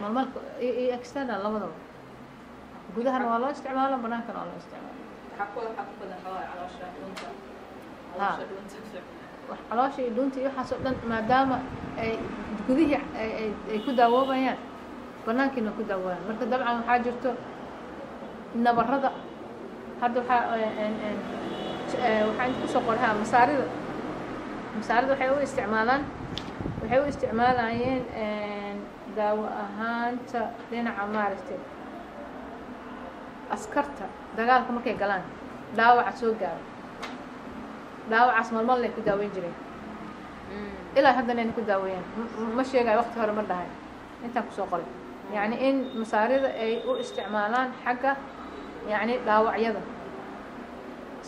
malmalka iyo external labadaba gudahana waa loo isticmaala banaankana waa loo isticmaala caloosha iyo dhuunta iyo waxaas oo dhan maadaama ay gudihii ay ku daawoobayaan banaankiina ku daawoobayaan marka dabcan waxaa jirto nabarada hadda waxaan kusoo qorahaa masaarida waxay u isticmaalayeen daawo ahaanta dhinaca maaragtay askarta dagaalka markay galaan dhaawaca soo gaaro dhaawacaas malmal lay ku daaweyn jireen ilaa haddana ayna ku daaweeyaan ma sheegayo waqti hore ma dhahay intaan kusoo qoray yacni in masaarida ay u isticmaalaan xagga yacni dhaawacyada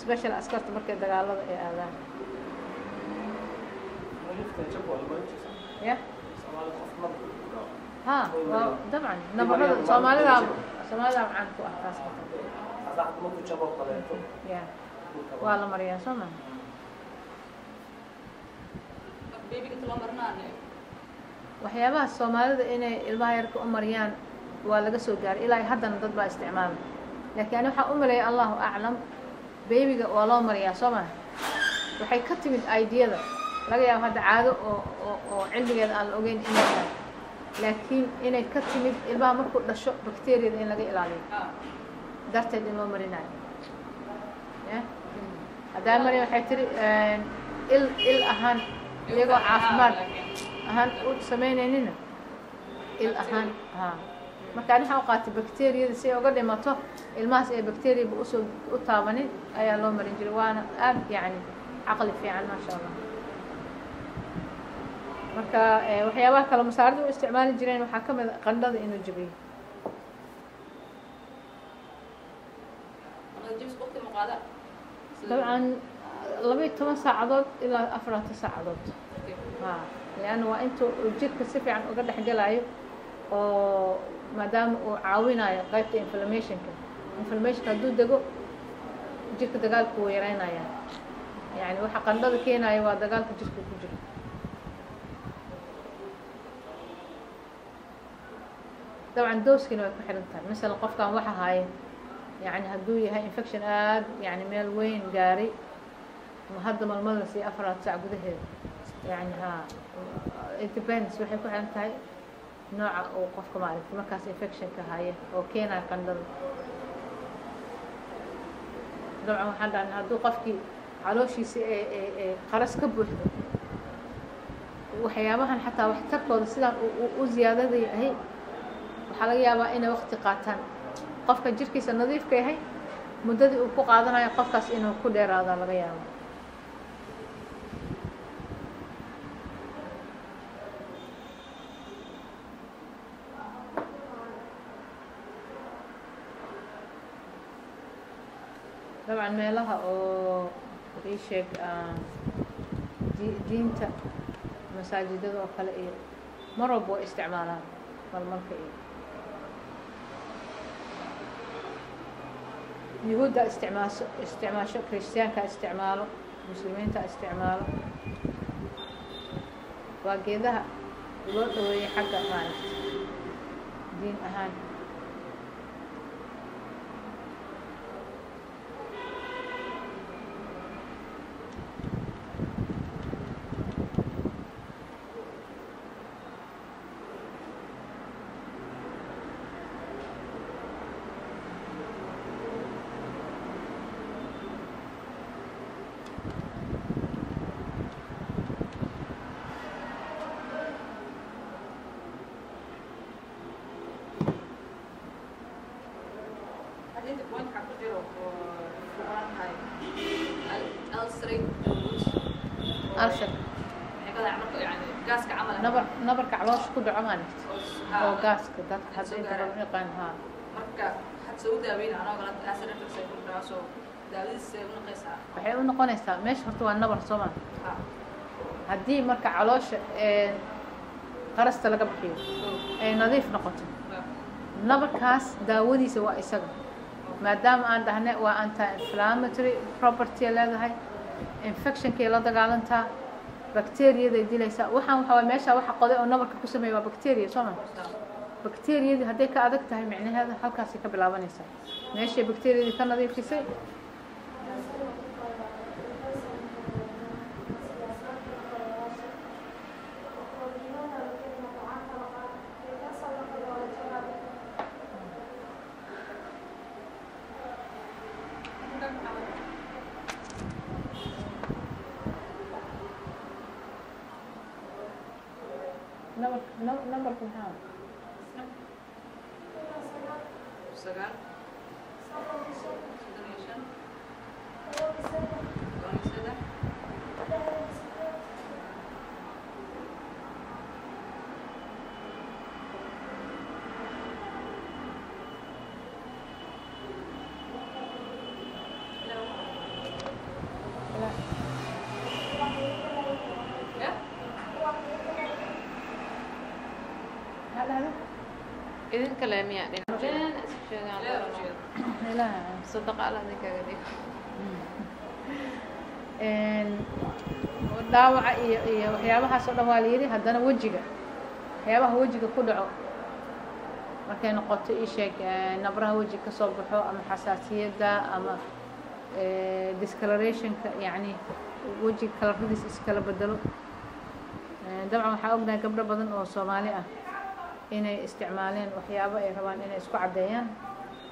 special askarta markay dagaalada ay aadaan ya ha waa dabcan nabarada soomaalida caan ku ah taas ya waa la mariyaa soo maa waxyaabaha soomaalida inay ilmaha yarka u mariyaan waa laga soo gaaray ilaa haddana dad baa isticmaala laakiin ani waxaan u maleeyay allahu aclam beebiga waa loo mariyaa soo maa waxay ka timid ideyada laga yaabo hadda caado oo cilmigeeda aan la ogeyn inay tahay laakiin inay ka timid ilmaha markuu dhasho bacteriyada in laga ilaaliyo darteed in loo marinayo haddaa mariya waxay tiri il ahaan iyagoo caafimaad ahaan u samaynaynin il ahaan marka ani waxaan u qaatay bacteriyada si ay uga dhimato ilmahaas ee bacteriyaba usoo u taabanin ayaa loo marin jiray waana aad yani caqli fiican maasha allah marka waxyaabaha kale masaarida u isticmaali jireen waxaa ka mid a qandhada inuu jabiyo dabcan 12 saacadood ilaa 4 saacadood leanna waa intuu jirka si fiican uga dhex galayo oo maadaama uu caawinayo qaybta inflammationka hadduu dego jirka dagaalka wuu yaraynaya yani waxa qandhada keenaya waa dagaalka jirka ku jiro dabcan dooskina way ku xiran tahay masalan qofkan waxa haaye yani hadduu yahay infection aad yani meel weyn gaaray hadda malmada si 4 saac gudaheeda yani it depends waxay ku xiran tahay nooca uu qofka maaragtay markaas infectionka haya oo keenaya qandhada dabcan waxaan dhahnay hadduu qofkii calooshiisa ee qaras ka buuxdo waxyaabahan xataa waxtarkooda sidaan u ziyaadada yahay waxaa laga yaabaa inay waqti qaataan qofka jirkiisa nadiifka yahay muddadii uu ku qaadanayo qofkaas inuu ku dheeraado laga yaabo. طبعا meelaha oo ii sheeg diinta masaajidada oo kale iyo mar walba way isticmaalaan malmalka iyo yuhuudda isticmaasho kirishtaanka isticmaalo muslimiinta isticmaalo waa geedaha loo dhaweeyey xagga maaragta diin ahaan. nabarka caloosha ku dhaco maalinta oo gaaska dadka hadda inta badan yaqaan haa marka had soo daaweyn anoo kala taasana firsay ku dhaaso daawadiisa u noqonaysaa waxay u noqonaysaa meesha horta waa nabar Soomaali haddii marka caloosha qarasta laga bixiyo ay nadiif noqoto nabarkaas daawadiisa waa isaga maadaama aan dhahnay waa anti-inflammatory property leedahay infectionkay la dagaalantaa bacteria dilaysa waxaan waxa meesha waxa qoday oo nabarka ku sameeyo waa bacteria Soomaali bacteria haday ka adag tahay macnaheedu halkaas ka bilaabanaysa meesha bacteria ka nadiifisay number كم سجال إذن كلامي يعني لا صدق على ذيك غادي dhaawaca iyo waxyaabahaas oo dhan waa la yiri haddana wajiga waxyaabaha wajiga ku dhaco markay noqoto ii sheeg nabraha wajiga ka soo baxo ama xasaasiyadda ama discoloration-ka yani wajiga kalaradiisa iskala bedelo dabcan waxaa ognahay gabdho badan oo Soomaali ah inay isticmaaleen waxyaabo ay rabaan inay isku cadeeyaan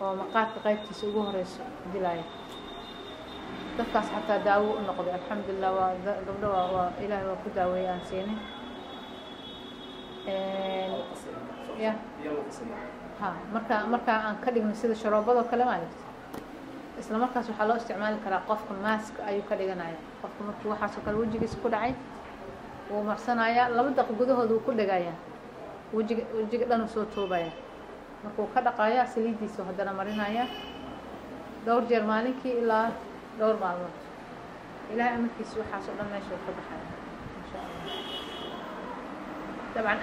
oo maqaarka qaybtiisa ugu horeyso dilaya dadkaas xataa daawo u noqday alxamdulillah waa gabdho waa ilaahay waa ku daaweeyay aan siinay ya ha marka aan ka dhigno sida sharoobada kale maalinta isla markaas waxaa loo isticmaali karaa qofka mask ayuu ka dhiganaya qofka markuu waxaas kale wajigiisa ku dhacay uu marsanaya 2 daqiiqo gudahood uu ku dhagayaa wajiga dhan soo toobaya markuu ka dhaqaaya saliidiisa haddana marinaya dhowr jeer maalinkii ilaa dhowr maalmood ilaahay amarkiisa waxaas oo dhan meesha ka baxaya insha Allah dabcan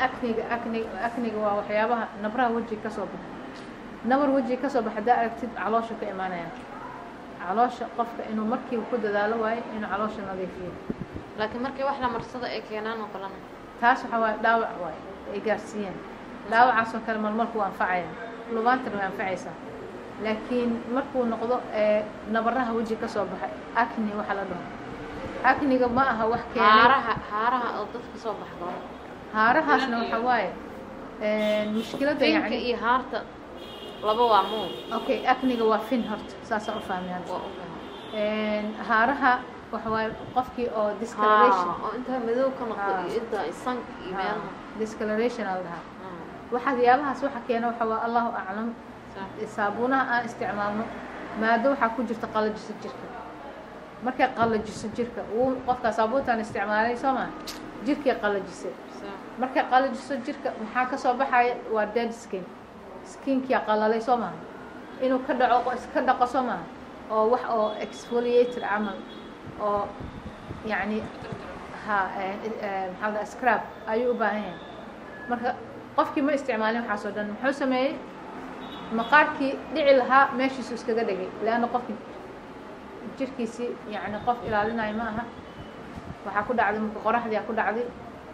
akniga waa waxyaabaha nabraha wajiga ka soo baxa nabar wajiga ka soo baxa hadaa aragtid caloosha ka imaanaya caloosha qofka inuu markii ku dadaalo waayo inuu caloosha nadiifiyo laakiin markii wax la marsado ay keenaan oo kalena taas waxa waa dhaawac waayo ay gaarsiiyeen dhaawacaas oo kale malmalku waa anfacaya lubaantana waa anfacaysaa laakiin markuu noqdo nabaraha wajiga ka soo baxay acne waxa la dhaho acniga ma aha wax keenay haaraha oo dadka soo baxdo haarahaasna waxa waaye mushkiladda yani iyo haarta laba waa muu okay acniga waa fin horta saas u fahmayaan haaraha waxa waaye qofkii oo discoloration oo inta madow ka noqdo iyo inta sank iyo meelaha discoloration la dhahaa waxa yaabahaas waxa keena waxa waa Allahu a'lam saabuunaha aan isticmaalno maado waxaa ku jirta qalajisa jirka markay qalajiso jirka uu qofka saabuuntan isticmaalay soo ma jirkii qalajisay markay qalajiso jirka maxaa ka soo baxaya waa dead skinkii qalalay soo ma inuu ka dhaco iska dhaqo soo ma oo wax oo exfoliator camal oo yani maxaa la scrub ayuu u baahan yahay marka qofkii ma isticmaalin waxaas oo dhan muxuu sameeyey maqaarkii dhici lahaa meeshiisu iskaga dhigay leanna qofkii jirkiisii yani qof ilaalinayo ma aha waxaa ku dhacday marka qoraxdii ku dhacday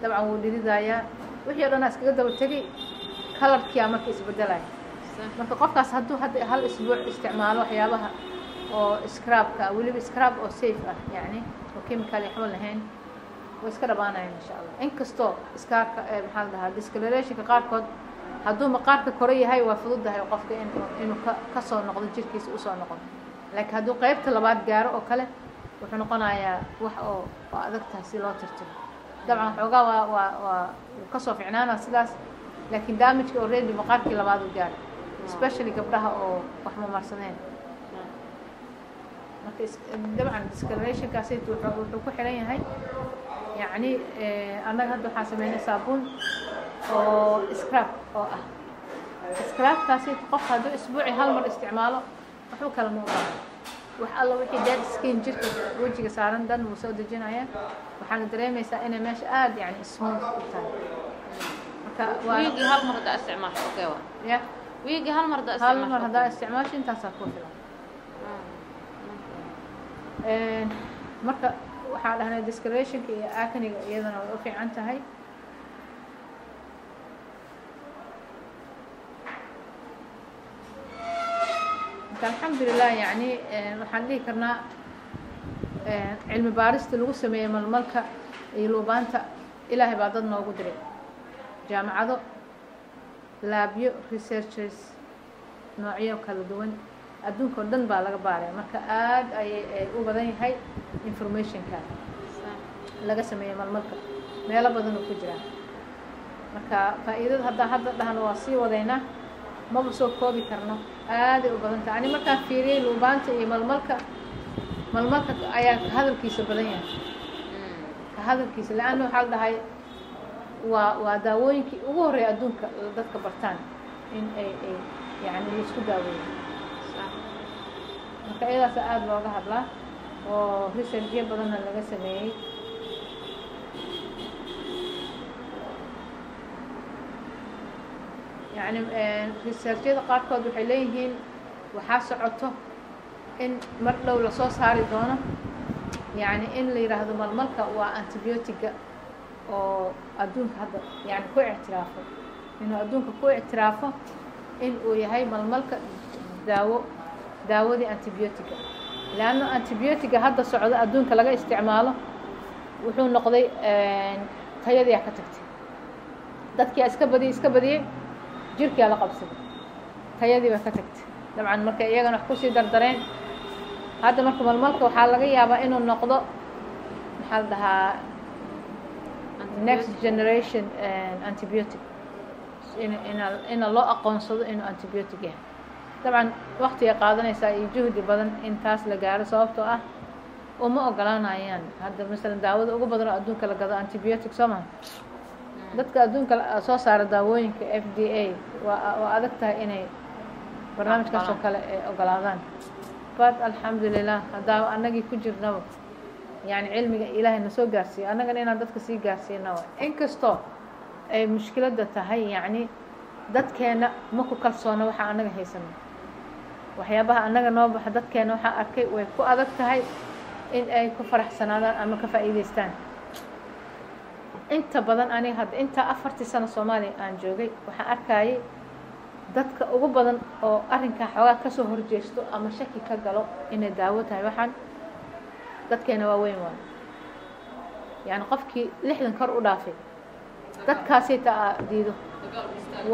dabcan wuu dhiridayaa wixii o dhan iskaga daba tegay kalarkiyaa marka isbedelaya marka qofkaas hadduu hadda hal isbuuc isticmaalo waxyaabaha oo scrubka weliba scrub oo safe ah yani oo chemical waxba lahayn way iska dhabaanayaan insha allah inkastoo iskaarka maxaa la dhahaa discolorationka qaarkood hadduu maqaarka kore yahay waa fududahay qofka inuu ka soo noqdo jirkiisa usoo noqdo laakiin hadduu qaybta labaad gaaro oo kale wuxuu noqonayaa wax oo adag tahay si loo tirtiro dabcan xoogaa waa kasoo ficnaana sidaas laakiin damageka already maqaarkii labaad u gaaray especially gabdhaha oo wax mamarsadeen marka dabcan discolorationkaasi wuxuu ku xiran yahay yani annaga hadda waxaan sameynay saabuun oo scrub oo ah scrubkaasi qof hadduu isbuuci hal mar isticmaalo waxba kale ma u baahan wax alla wixii dead skin jirka wejiga saaran dhan wuu soo dejinayaa waxaana dareemaysaa inay meesha aada yani smooth u tahay marka wiigii hal mar haddaa isticmaasho okay waa ya wiigii hal mar haddaa hal isticmaasho mar haddaa isticmaasho intaasaa ku filan marka waxaa dhahnay discolorationka iyo acniga iyadana way u fiican tahay marka alxamdulilah yani waxaan dhihi karnaa cilmi baarista lagu sameeyey malmalka iyo luubaanta ilaahay baa dad noogu diray jaamacado laabyo researchers noocyo kala duwan adduunka oo dhan baa laga baaraya marka aad ayay u badan yahay informationka laga sameeyey malmalka meelo badan oo ku jira marka faa'iidada hadda dhahno waa sii wadaynaa maba soo koobi karno aaday u badan tahay ani markaan fiiriyey luubaanta iyo malmalka ayaa ka hadalkiisa badan yahay ka hadalkiisa la-anna waxaa la dhahay waa daawooyinkii ugu horreeya adduunka dadka bartaan in ay yani laisku daaweeyo marka iyadaasa aada looga hadlaa oo researchyo badanna laga sameeyey yani researchyada qaarkood waxay leeyihiin waxaa socoto in mar dhow lasoo saari doono yani in la yidhaahdo malmalka waa antibiotiga oo adduunka hadda yani ku ictiraafo inuu adduunka ku ictiraafo in uu yahay malmalka daawadii antibiotiga leanno antibiotiga hadda socdo adduunka laga isticmaalo wuxuu noqday tayadii ka tagtay dadkii iska badiyey jirkiia la qabsaday tayadii way ka tagtay dabcan markay iyagana wax kusii dardareen hadda marka malmalka waxaa laga yaabaa inuu noqdo maxaa la dhahaa next generation antibiotic ina loo aqoonsado inuu antibiotic yahay dabcan waqtiga qaadanaysaa iyo juhdi badan in taas la gaaro sababtoo ah uma ogolaanayaan hadda masalan daawada ugu badan oo adduunka la gado antibiotic soo maha dadka adduunka soo saara daawooyinka FDA waa adag tahay inay barnaamijkaas oo kale ay ogolaadaan but alxamdulilah haddaa anagii ku jirnaba yani cilmiga ilaahay na soo gaarsiiyo annagana inaan dadka sii gaarsiinaba inkastoo ay mushkiladda tahay yani dadkeena ma ku kalsoona waxaa annaga haysana waxyaabaha annaga noo baxa dadkeena waxaa arkay way ku adag tahay in ay ku faraxsanaadaan ama ka faa'iidaystaan inta badan aniga hadda intaa 4 sano Soomaaliya aan joogay waxaan arkayay dadka ugu badan oo arrinka xoogaa ka soo horjeesto ama shaki ka galo inay daawo tahay waxaan dadkeena waa weyn waa yani qofkii 60 kor u dhaafay dadkaasi taa diido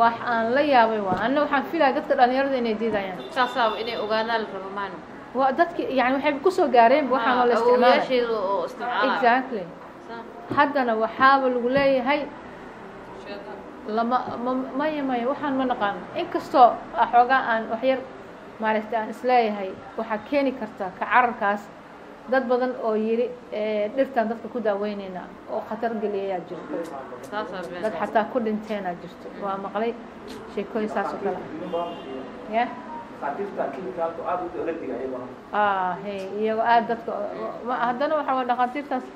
wax aan la yaabay waa anna waxaan filayaa dadka dhalinyarada inay diidayaan saasaab inay ogaadaan rabo maano waa dadkii yani waxay ku soo gaareen waxaan la isticmaalay exactly haddana waxaaba lagu leeyahay lama maya waxaan ma naqaan inkastoo xoogaa aan waxyar maaragtay aan isleeyahay waxaa keeni karta ka cararkaas dad badan oo yidhi dhirtaan dadka ku daaweynayna oo khatar geliyayaa jirto dad xataa ku dhinteenaa jirto waa maqlay sheekooyin saas oo kale ya iyagoo aad dadka haddana waxaa waa dhakhaatiirtaas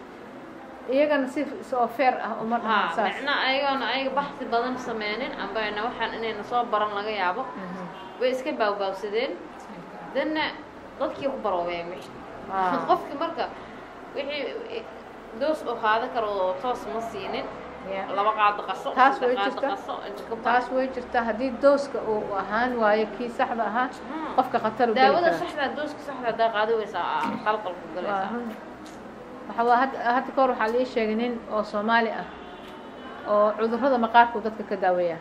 iyagana si oo feer ah uma dhahaan saas micna ayaga baxsi badan sameynin ambayna waxaan inayna soo baran laga yaabo way iska baawbaawsadeen danna dadkii ku baroobeen qofkii marka wixii doos oo qaada karo oo toos ma siinin laba qaado qaso taas way jirtaa haddii dooska uu ahaan waayo kii saxda ahaa qofka khatar u daawada saxda dooska saxda hadaa qaadi waysaa qalqal ku galaysaa hadda kahor waxaa lii sheegay nin oo Soomaali ah oo cudurrada maqaarka dadka ka daaweeya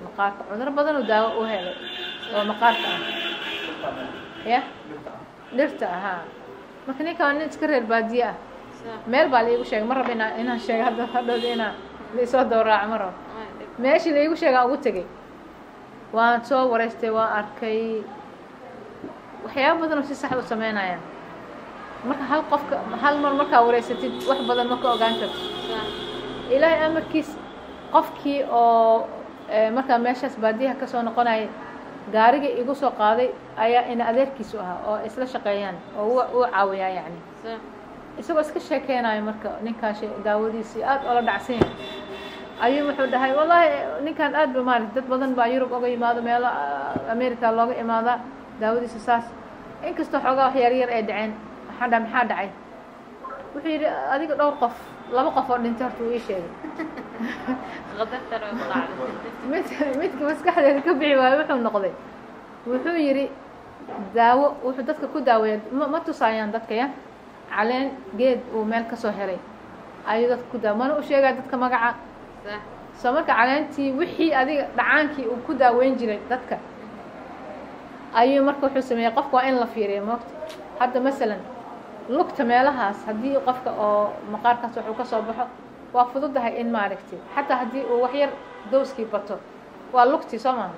maqaarka cudurro badan oo daawo u helay oo maqaarka ah ya dhirta ahaa marka ninkaan nin iska reer baadiye ah meel baa laigu sheegay mar raba inaan sheego hadhowda inaan laisoo dowraaco mar raba meeshii laigu sheegaa ugu tegey waan soo wareystay waan arkay waxyaabo badan oo si sax u sameynayaan marka hal mar markaa wareysatid wax badan ma ka ogaan karto ilaahay amarkiis qofkii oo markaa meeshaas baadiyaha ka soo noqonayay gaariga igu soo qaaday ayaa ina adeerkiisu ahaa oo isla shaqeeyaan oo uu caawiyaa yacni isagoo iska sheekeynayo marka ninkaas daawadiisii aad oola dhacsan yahay ayuu wuxuu dhahay wallaahi ninkan aad ba maaragtay dad badan baa Yurub oga yimaado meelo America looga imaadaa daawadiisa saas inkastoo xoogaa wax yar ay dhaceen maxaa dhacay wuxuu yidhi adiga dhowr qof laba qof oo dhintay horta uu ii sheegay midka maskaxdeeda ka bixi waayo wuxuu noqday wuxuu yidhi daawo wuxuu dadka ku daaweeya ma tusaayaan dadka ya caleen geed uu meel ka soo helay ayuu dadka ku mana u sheegaya dadka magaca soo marka caleentii wixii adiga dhacaankii uu ku daaweyn jiray dadka ayuu marka wuxuu sameeyey qofka waa in la fiiriyo moogta hadda masalan lugta meelahaas haddii qofka oo maqaarkaas wuxuu ka soo baxo waa fududahay in maaragtay xataa haddii uu wax yar dooskii bato waa lugtii soo maaha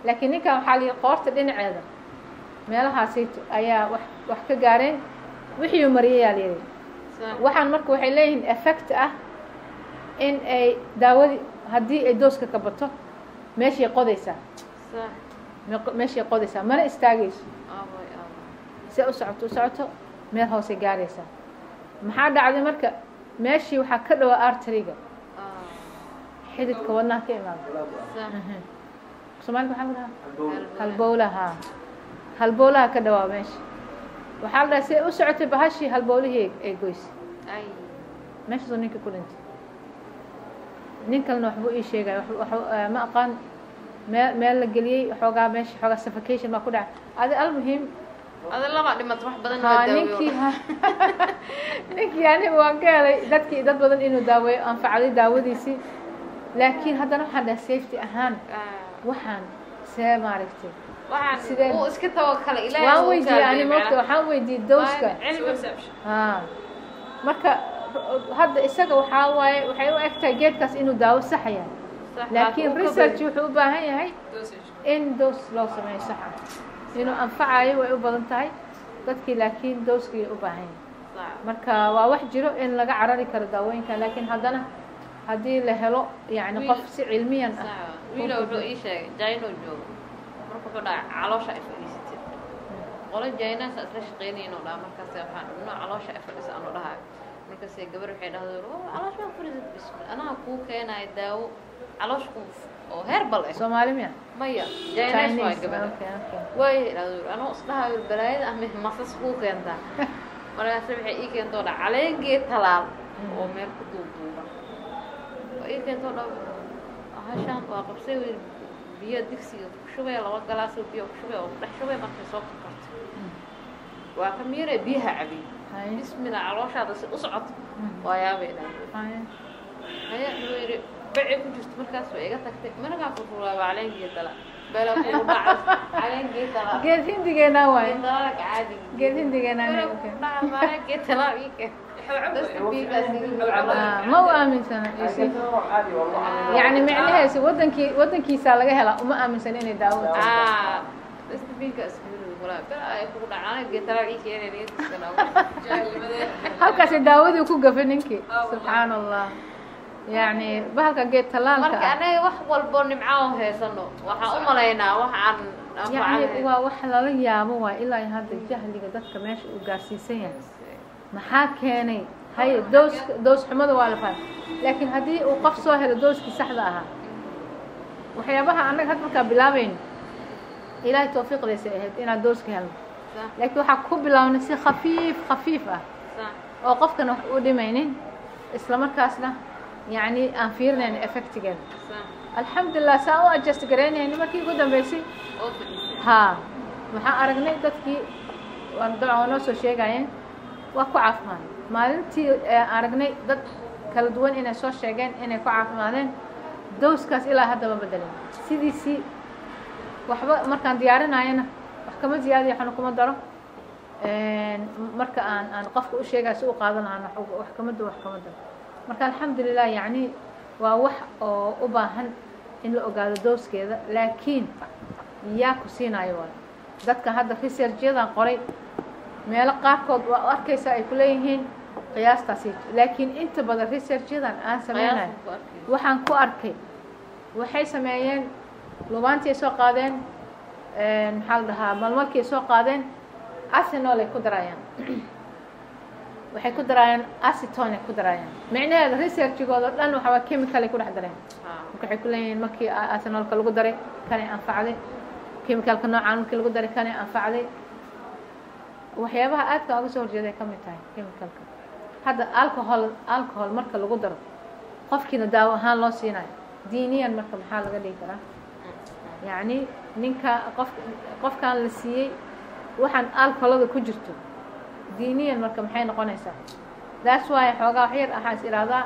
laakiin ninkan waxaa la yidhi qoorta dhinaceeda meelahaasayto ayaa wax ka gaareen wixii uu mariyayaa la yidhi waxaan marka waxay leeyihiin effect ah in ay daawadii haddii ay dooska ka bato meeshay qodaysaa mana istaagayso si u socoto meel hoose gaaraysaa maxaa dhacday marka meeshii waxaa ka dhawaa arteriga xididka wadnaha ka imaada Soomaaliga waxaa dhahaa halbowlaha ka dhawaa meesha waxaa la dhahay si u socotay bahashii halbowlihii ay goysay meeshaasoo ninka ku dhintay nin kalena waxbuu ii sheegay ma aqaan meel la geliyey xoogaa meesha xoogaa suffocation baa ku dhacay adi almuhim هذا لا بعد ما تروح بدن ما تداوي نكي يعني وانقالي dad badan inuu daaweeyo anfacday daawadiisi laakiin haddana waxaan dhahay safety ahaan waxaan see maaragtay waxaan uu iska tawakkal ilaahay waan weydiiyay ani moogta waxaan weydiiyay dooska marka hadda isaga waxaa waaye waxay u egtahay geedkaas inuu daawo sax yahay laakiin research wuxuu u baahan yahay in doos loo sameeyo sax ah inuu anfacayo way u badan tahay dadkii laakiin dooskii u baahan yahay marka waa wax jiro in laga carari karo daawooyinka laakiin haddana haddii la helo yani qof si cilmiyan ah wiil wuxuu ii sheegay jayno joogo marka wuxuu dhahay caloosha ay fadhiisatay qola jaynaas isla shaqeynayno dhaa markaas waxaan dhigno caloosha ay fadhiisa aanu dhahay markaas gabar waxay dhahday caloosha fadhiisatay bismillah anaa kuu keenay daawo caloosha oo herbal ah Soomaali miya maya jaynaas waa gabar way dhahday anoo isdhahay balaayada ama masas kuu keenta markaas waxay ii keento dhaa caleengeed talaal oo meel ku duuduuban oo ii keento dhaa hashaan waa qabsay biyo digsiga ku shubay laba galaas oo biyo ku shubay oo dhex shubay markay soo karkarto waa ka miiray biyaha cabi bismillah calooshaada si u socoto waa yaabay dhahay haya nuuri bacay ku jirto markaas way iga tagtay markaa ku fuulaa caleengeed talaal بلا كودا على جيت لا geed hindigeena waay طلعك عادي geed hindigeena بلا okay. كودا ما جيت لا بيك بس بيك ما هو aaminsana عادي والله يعني معناheesu wadankiisa laga hela uma aaminsan inay daawo بس بيك اسكول ولا بلا كودا على جيت لا بيك يعني halkaas daawadii ku gafay ninkii subxaan allah يعني bahalka geed talaalka marka anaga wax walbo nimcaan heesano waxa u maleynaa wax aan يعني waa wax lala yaabo waa ilaa hadda jahliga dadka meesha uu gaarsiisan yahay maxaa keenay hay doos xumada waa la fahmay laakiin haddii uu qof soo helo dooskii saxda ahaa waxyaabaha annaga hadda markaa bilaabayno ilaahay tawfiiqdiisa ahayd inaan dooska helno laakiin waxaa ku bilaabnay si khafiif ah oo qofkana wax u dhimaynin isla markaasna يعني aan fiirinayn effectigeeda alxamdulilah saa u adjust garaynayna markii ugu dambeysay haa waxaan aragnay dadkii dabcan noo soo sheegayeen waa ku caafimaadeen maalintii aragnay dad kala duwan inay soo sheegeen inay ku caafimaadeen dooskaas ilaa hadda ma bedelin sidiisii waxba markaan diyaarinayana wax kama ziyaadiyo waxna kuma daro marka aan qofka u sheegaya si u qaadan lahaan wax kama daro marka alxamdulilah yani waa wax oo u baahan in la ogaado dooskeeda laakiin yaa ku siinayo waay dadka hadda researchyadan qoray meelo qaarkood waa arkaysa ay ku leeyihiin qiyaastaasi laakiin inta badan researchyadan aan sameynayo waxaan ku arkay waxay sameeyeen lubaantii soo qaadeen maxaa la dhahaa malmalkii soo qaadeen asinol ay ku darayaan waxay ku darayaan acetone ay ku darayaan macnaheeda researchigooda dhan waxa waa chemical ay ku dhex dareen marka waxay ku leeyihiin markii acenolka lagu daray kanay anfacday chemicalka noocaan markii lagu daray kanay anfacday waxyaabaha aadka uga soo horjeeday ka mid tahay chemicalka hadda alcohol marka lagu daro qofkiina daawo ahaan loo siinayo diiniyan marka maxaa laga dhigi karaa yacni ninka qofkaan la siiyey waxaan alcoholada ku jirto diiniyan marka maxay noqonaysaa that's why xoogaa wax yar waxaa is ihahdaa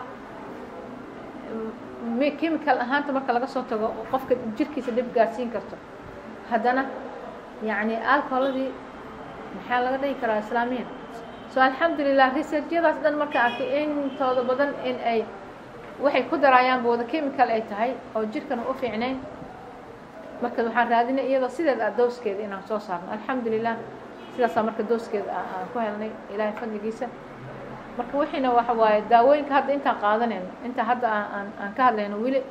chemical ahaanta marka laga soo tago qofka jirkiisa dhib gaarsiin karto haddana yacni alcoholadii maxaa laga dhigi karaa islaamiyan so alxamdulilah researchyadaas dhan marka arkay intooda badan in ay waxay ku darayaanba wada chemical ay tahay oo jirkana u fiicnayn marka waxaan raadinay iyadoo sideed dooskeeda inaan soo saarno alxamdulilah sidaasaa marka dooskeeda aan ku helnay ilaahay fadligiisa marka wixiina waxa waaye daawooyinka hadda intaan qaadanayno inta hadda aan ka hadlayno weli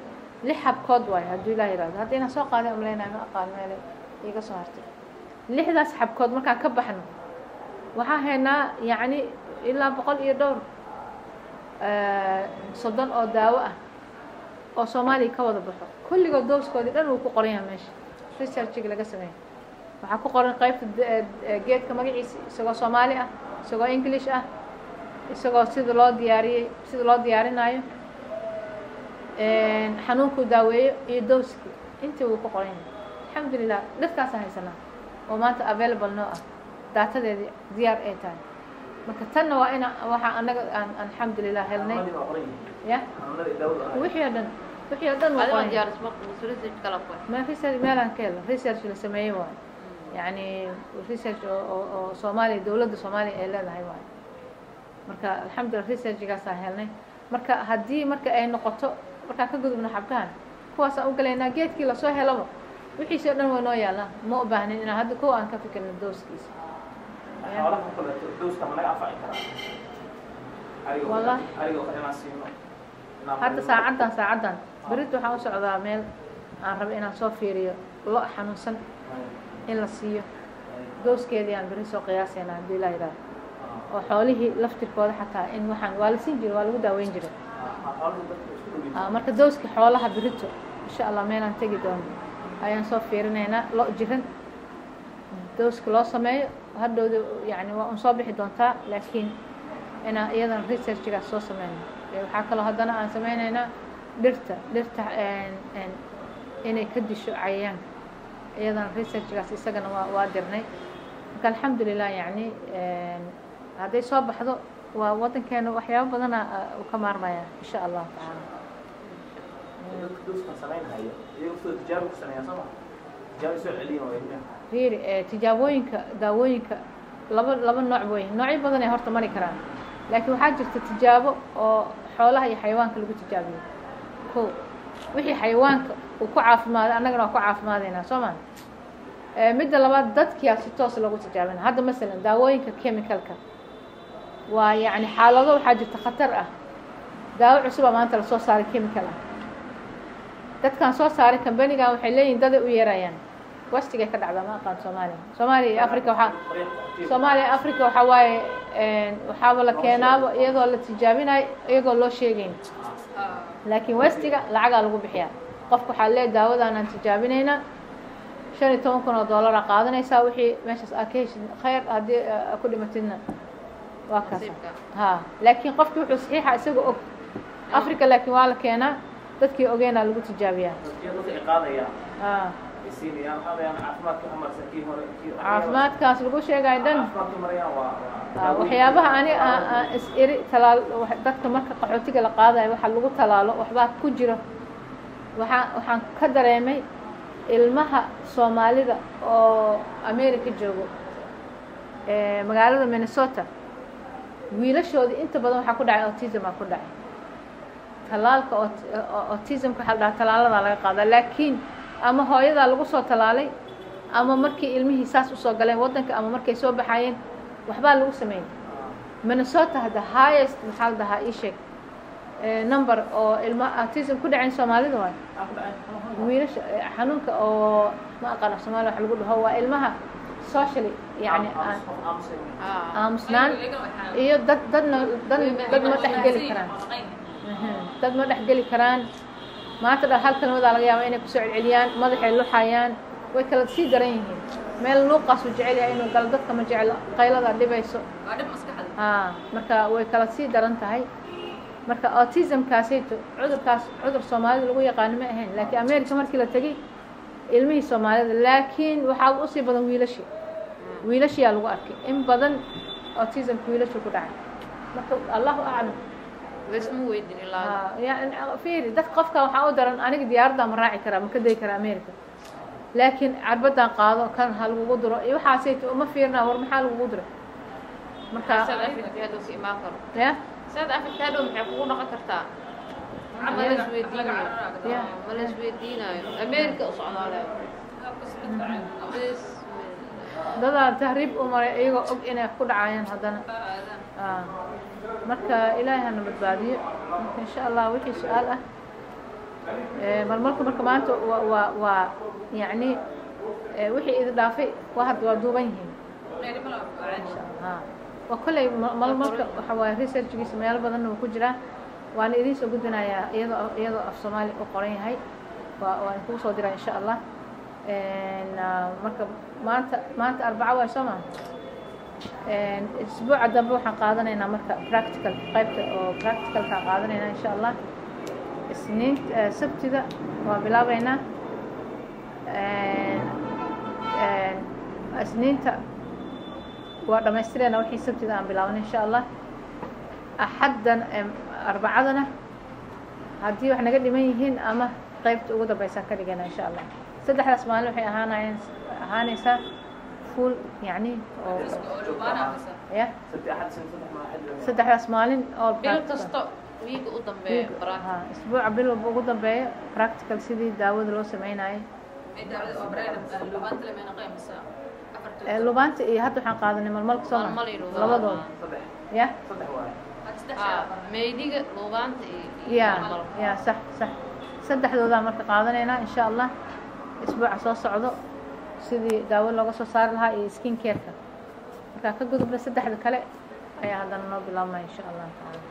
6 xabkood waaye hadduu ilaah yidhahdo hadda inaan soo qaaday umaleynaya ma aqaan meelay iga soo hartay 6daas xabkood markaan ka baxno waxaan haynaa yacni ilaa 100 iyo dhowr 30 oo daawo ah oo Soomaaliya ka wada baxo kulligood dooskoodii dhan uu ku qoran yahay meesha researchiga laga sameeyay waxaa ku qoran qaybta geedka magaciisa isagoo Soomaali ah isagoo English ah isagoo sida loo diyaarinayo xanuunku daaweeyo iyo dooski intii uu ku qoran yahay alxamdulilah dadkaas haysanaa oo maanta available noo ah daatadeedii diyaar ay tahay marka tanna waa ina waxa anaga aan alxamdulilah helnay ya wixii oo dhan waa ma research meelaan ka helno research la sameeyey waayo يعني research oo Soomaaliya dawladda Soomaaliya ay leedahay waay marka alxamdulilah researchgaas aan helnay marka haddii marka ay noqoto markaan ka gudubno xabkaan kuwaas aan u galaynaa geedkii lasoo helaba wixiisi oo dhan waa noo yaalaa ma u baahnin inaan hadda kuwa aan ka fikirno dooskiisa والله hadda saacaddan berit waxaan u socdaa meel aan rabo inaan soo fiiriyo lo xanuunsan in la siiyo dooskeedii aan beri soo qiyaasayna haddii ilaa yidhahdo oo xoolihii laftirkooda xataa in waxaan waa la siin jiray waa lagu daaweyn jiray marka dooskii xoolaha berito insha allah meelaan tegi doono ayaan soo fiirinaynaa lo jiran dooska loo sameeyo hadhowda yani waa un soo bixi doontaa laakiin inaan iyadan researchgaas soo sameyno waxaa kaloo haddana aan sameynaynaa dhirta inay ka disho cayayaanka iyadan researchgaas isagana waa dirnay marka alxamdulilah yani hadday soo baxdo waa wadankeena waxyaabo badana uu ka maarmaya insha allahu tacaala tijaabo soo celiyo oo ilmaha fiiri tijaabooyinka daawooyinka laba nooc weyn noocyo badan ay horta mari karaan laakiin waxaa jirta tijaabo oo xoolaha iyo xayawaanka lagu tijaabiyo ko wixii xayawaanka uu ku caafimaaday annagana waa ku caafimaadaynaa soo maa midda labaad dadkiyaa si toos lagu tijaabina hadda masalan daawooyinka chemicalka waa yacni xaalado waxaa jirta khatar ah daawo cusuba maanta lasoo saaray chemical ah dadkan soo saaray kambanigan waxay leeyihin daday u yeerayaan wastigay ka dhacdaa ma aqaan soomaaliya iyo africa waxaa soomaaliya africa waxaa waaye waxaaba la keenaaba iyadoo la tijaabinayo iyagoo loo sheegayn laakiin wastiga lacagaa lagu bixiyaa qofka waxaa lee daawadaan aan tijaabinaynaa $15,000 qaadanaysaa wixii meeshaas aa ka heshid khayr haddii ku dhimatidna waa kaas ha laakiin qofkii wuxuu saxiixa isagoo og africa laakiin waa la keenaa dadkii ogeynaa lagu tijaabiyaa caafimaadkaas lagu sheegayo dhan waxyaabaha ani is iri talaal dadka marka qaxootiga la qaadayo waxa lagu talaalo waxbaa ku jiro waxaan ka dareemay ilmaha soomaalida oo america joogo magaalada minnesota wiilashoodii inta badan waxaa ku dhacay autism aa ku dhacay talaalka autismka waxaa la dhahaa talaaladaa laga qaadaa laakiin ama hooyadaa lagu soo talaalay ama markii ilmihii saas usoo galeen waddanka ama markay soo baxaayeen waxbaa lagu sameeyey minnesota hadda highest maxaa la dhahaa ii sheeg number oo ilma autism ku dhacayn soomaalida waay wiilasha xanuunka oo ma aqaan af soomaaliya wax lagu dhaho waa ilmaha socially yani aamusnaan iyo dad ma dhexgeli karaan dad ma dhexgeli karaan maanta dha hal kalmadaa laga yaaba inay kusoo celceliyaan madaxay luxayaan way kala sii daran yihiin meel luuqaasuu jecel yahay inuu galo dadka ma jeclo qaylada dhibayso marka way kala sii daran tahay marka autismkaasayto cudurkaas cudur soomaalida lagu yaqaano ma ahayn laakiin america markii la tegey ilmihii soomaalida laakiin waxaa usii badan wiilashiyaa lagu arkay in badan autismka wiilashu ku dhacay marka allahu aclam fiiri dad qofka waxaa u daran aniga diyaaraddaa ma raaci karaa ma ka degi karaa america laakiin carbadan qaado kan ha lagugu diro iyo waxaasayto uma fiirnaa war maxaa lagugu diro marka ya سيد أفريقيا دو محي كوكو نقا كرتا ما لسويدينا أمريكا أصعد عليها dadaa tahriib u maray iyagoo og inay ku dhacayaan haddana marka ilaahay hana badbaadiyo marka insha allah wixii su-aal ah marmarka maanta waa yacni wixii idin dhaafay waa duuban yihiin waa kolley malmarka waxa waaye researchgiisa meelo badanna wuu ku jiraa waana idiin soo gudbinayaa iyadoo af soomaali u qoran yahay waan kugu soo diraa insha allah marka maanta arbaco waay soo maa isbuuca dambe waxaan qaadanaynaa marka practical qaybta oo practicalkaan qaadanaynaa insha allah sabtida waa bilaabaynaa isniinta waa dhamaystirayna wixii sabtida aan bilaabnay insha allah axaddan arbacadana haddii wax naga dhiman yihiin ama qaybta ugu dambeysaan ka dhigana insha allah saddexdaas maalin waxay ahaanaysaa full yani oo ya saddexdaas maalin oo bil kasto wiiga u dambeeyo isbuuca bil walba ugu dambeeyo practical sidii daawada loo sameynayay lubaanta iyo hadda waxaan qaadanay malmalka soo labadooda ya meydiga lubaanta ya sax saddexdoodaa marka qaadanaynaa insha allah isbuuca soo socdo sidii daawo looga soo saari lahaa iyo skin careka markaa ka gudubna saddexda kale ayaa haddana noo bilaabnaya insha allah tacaala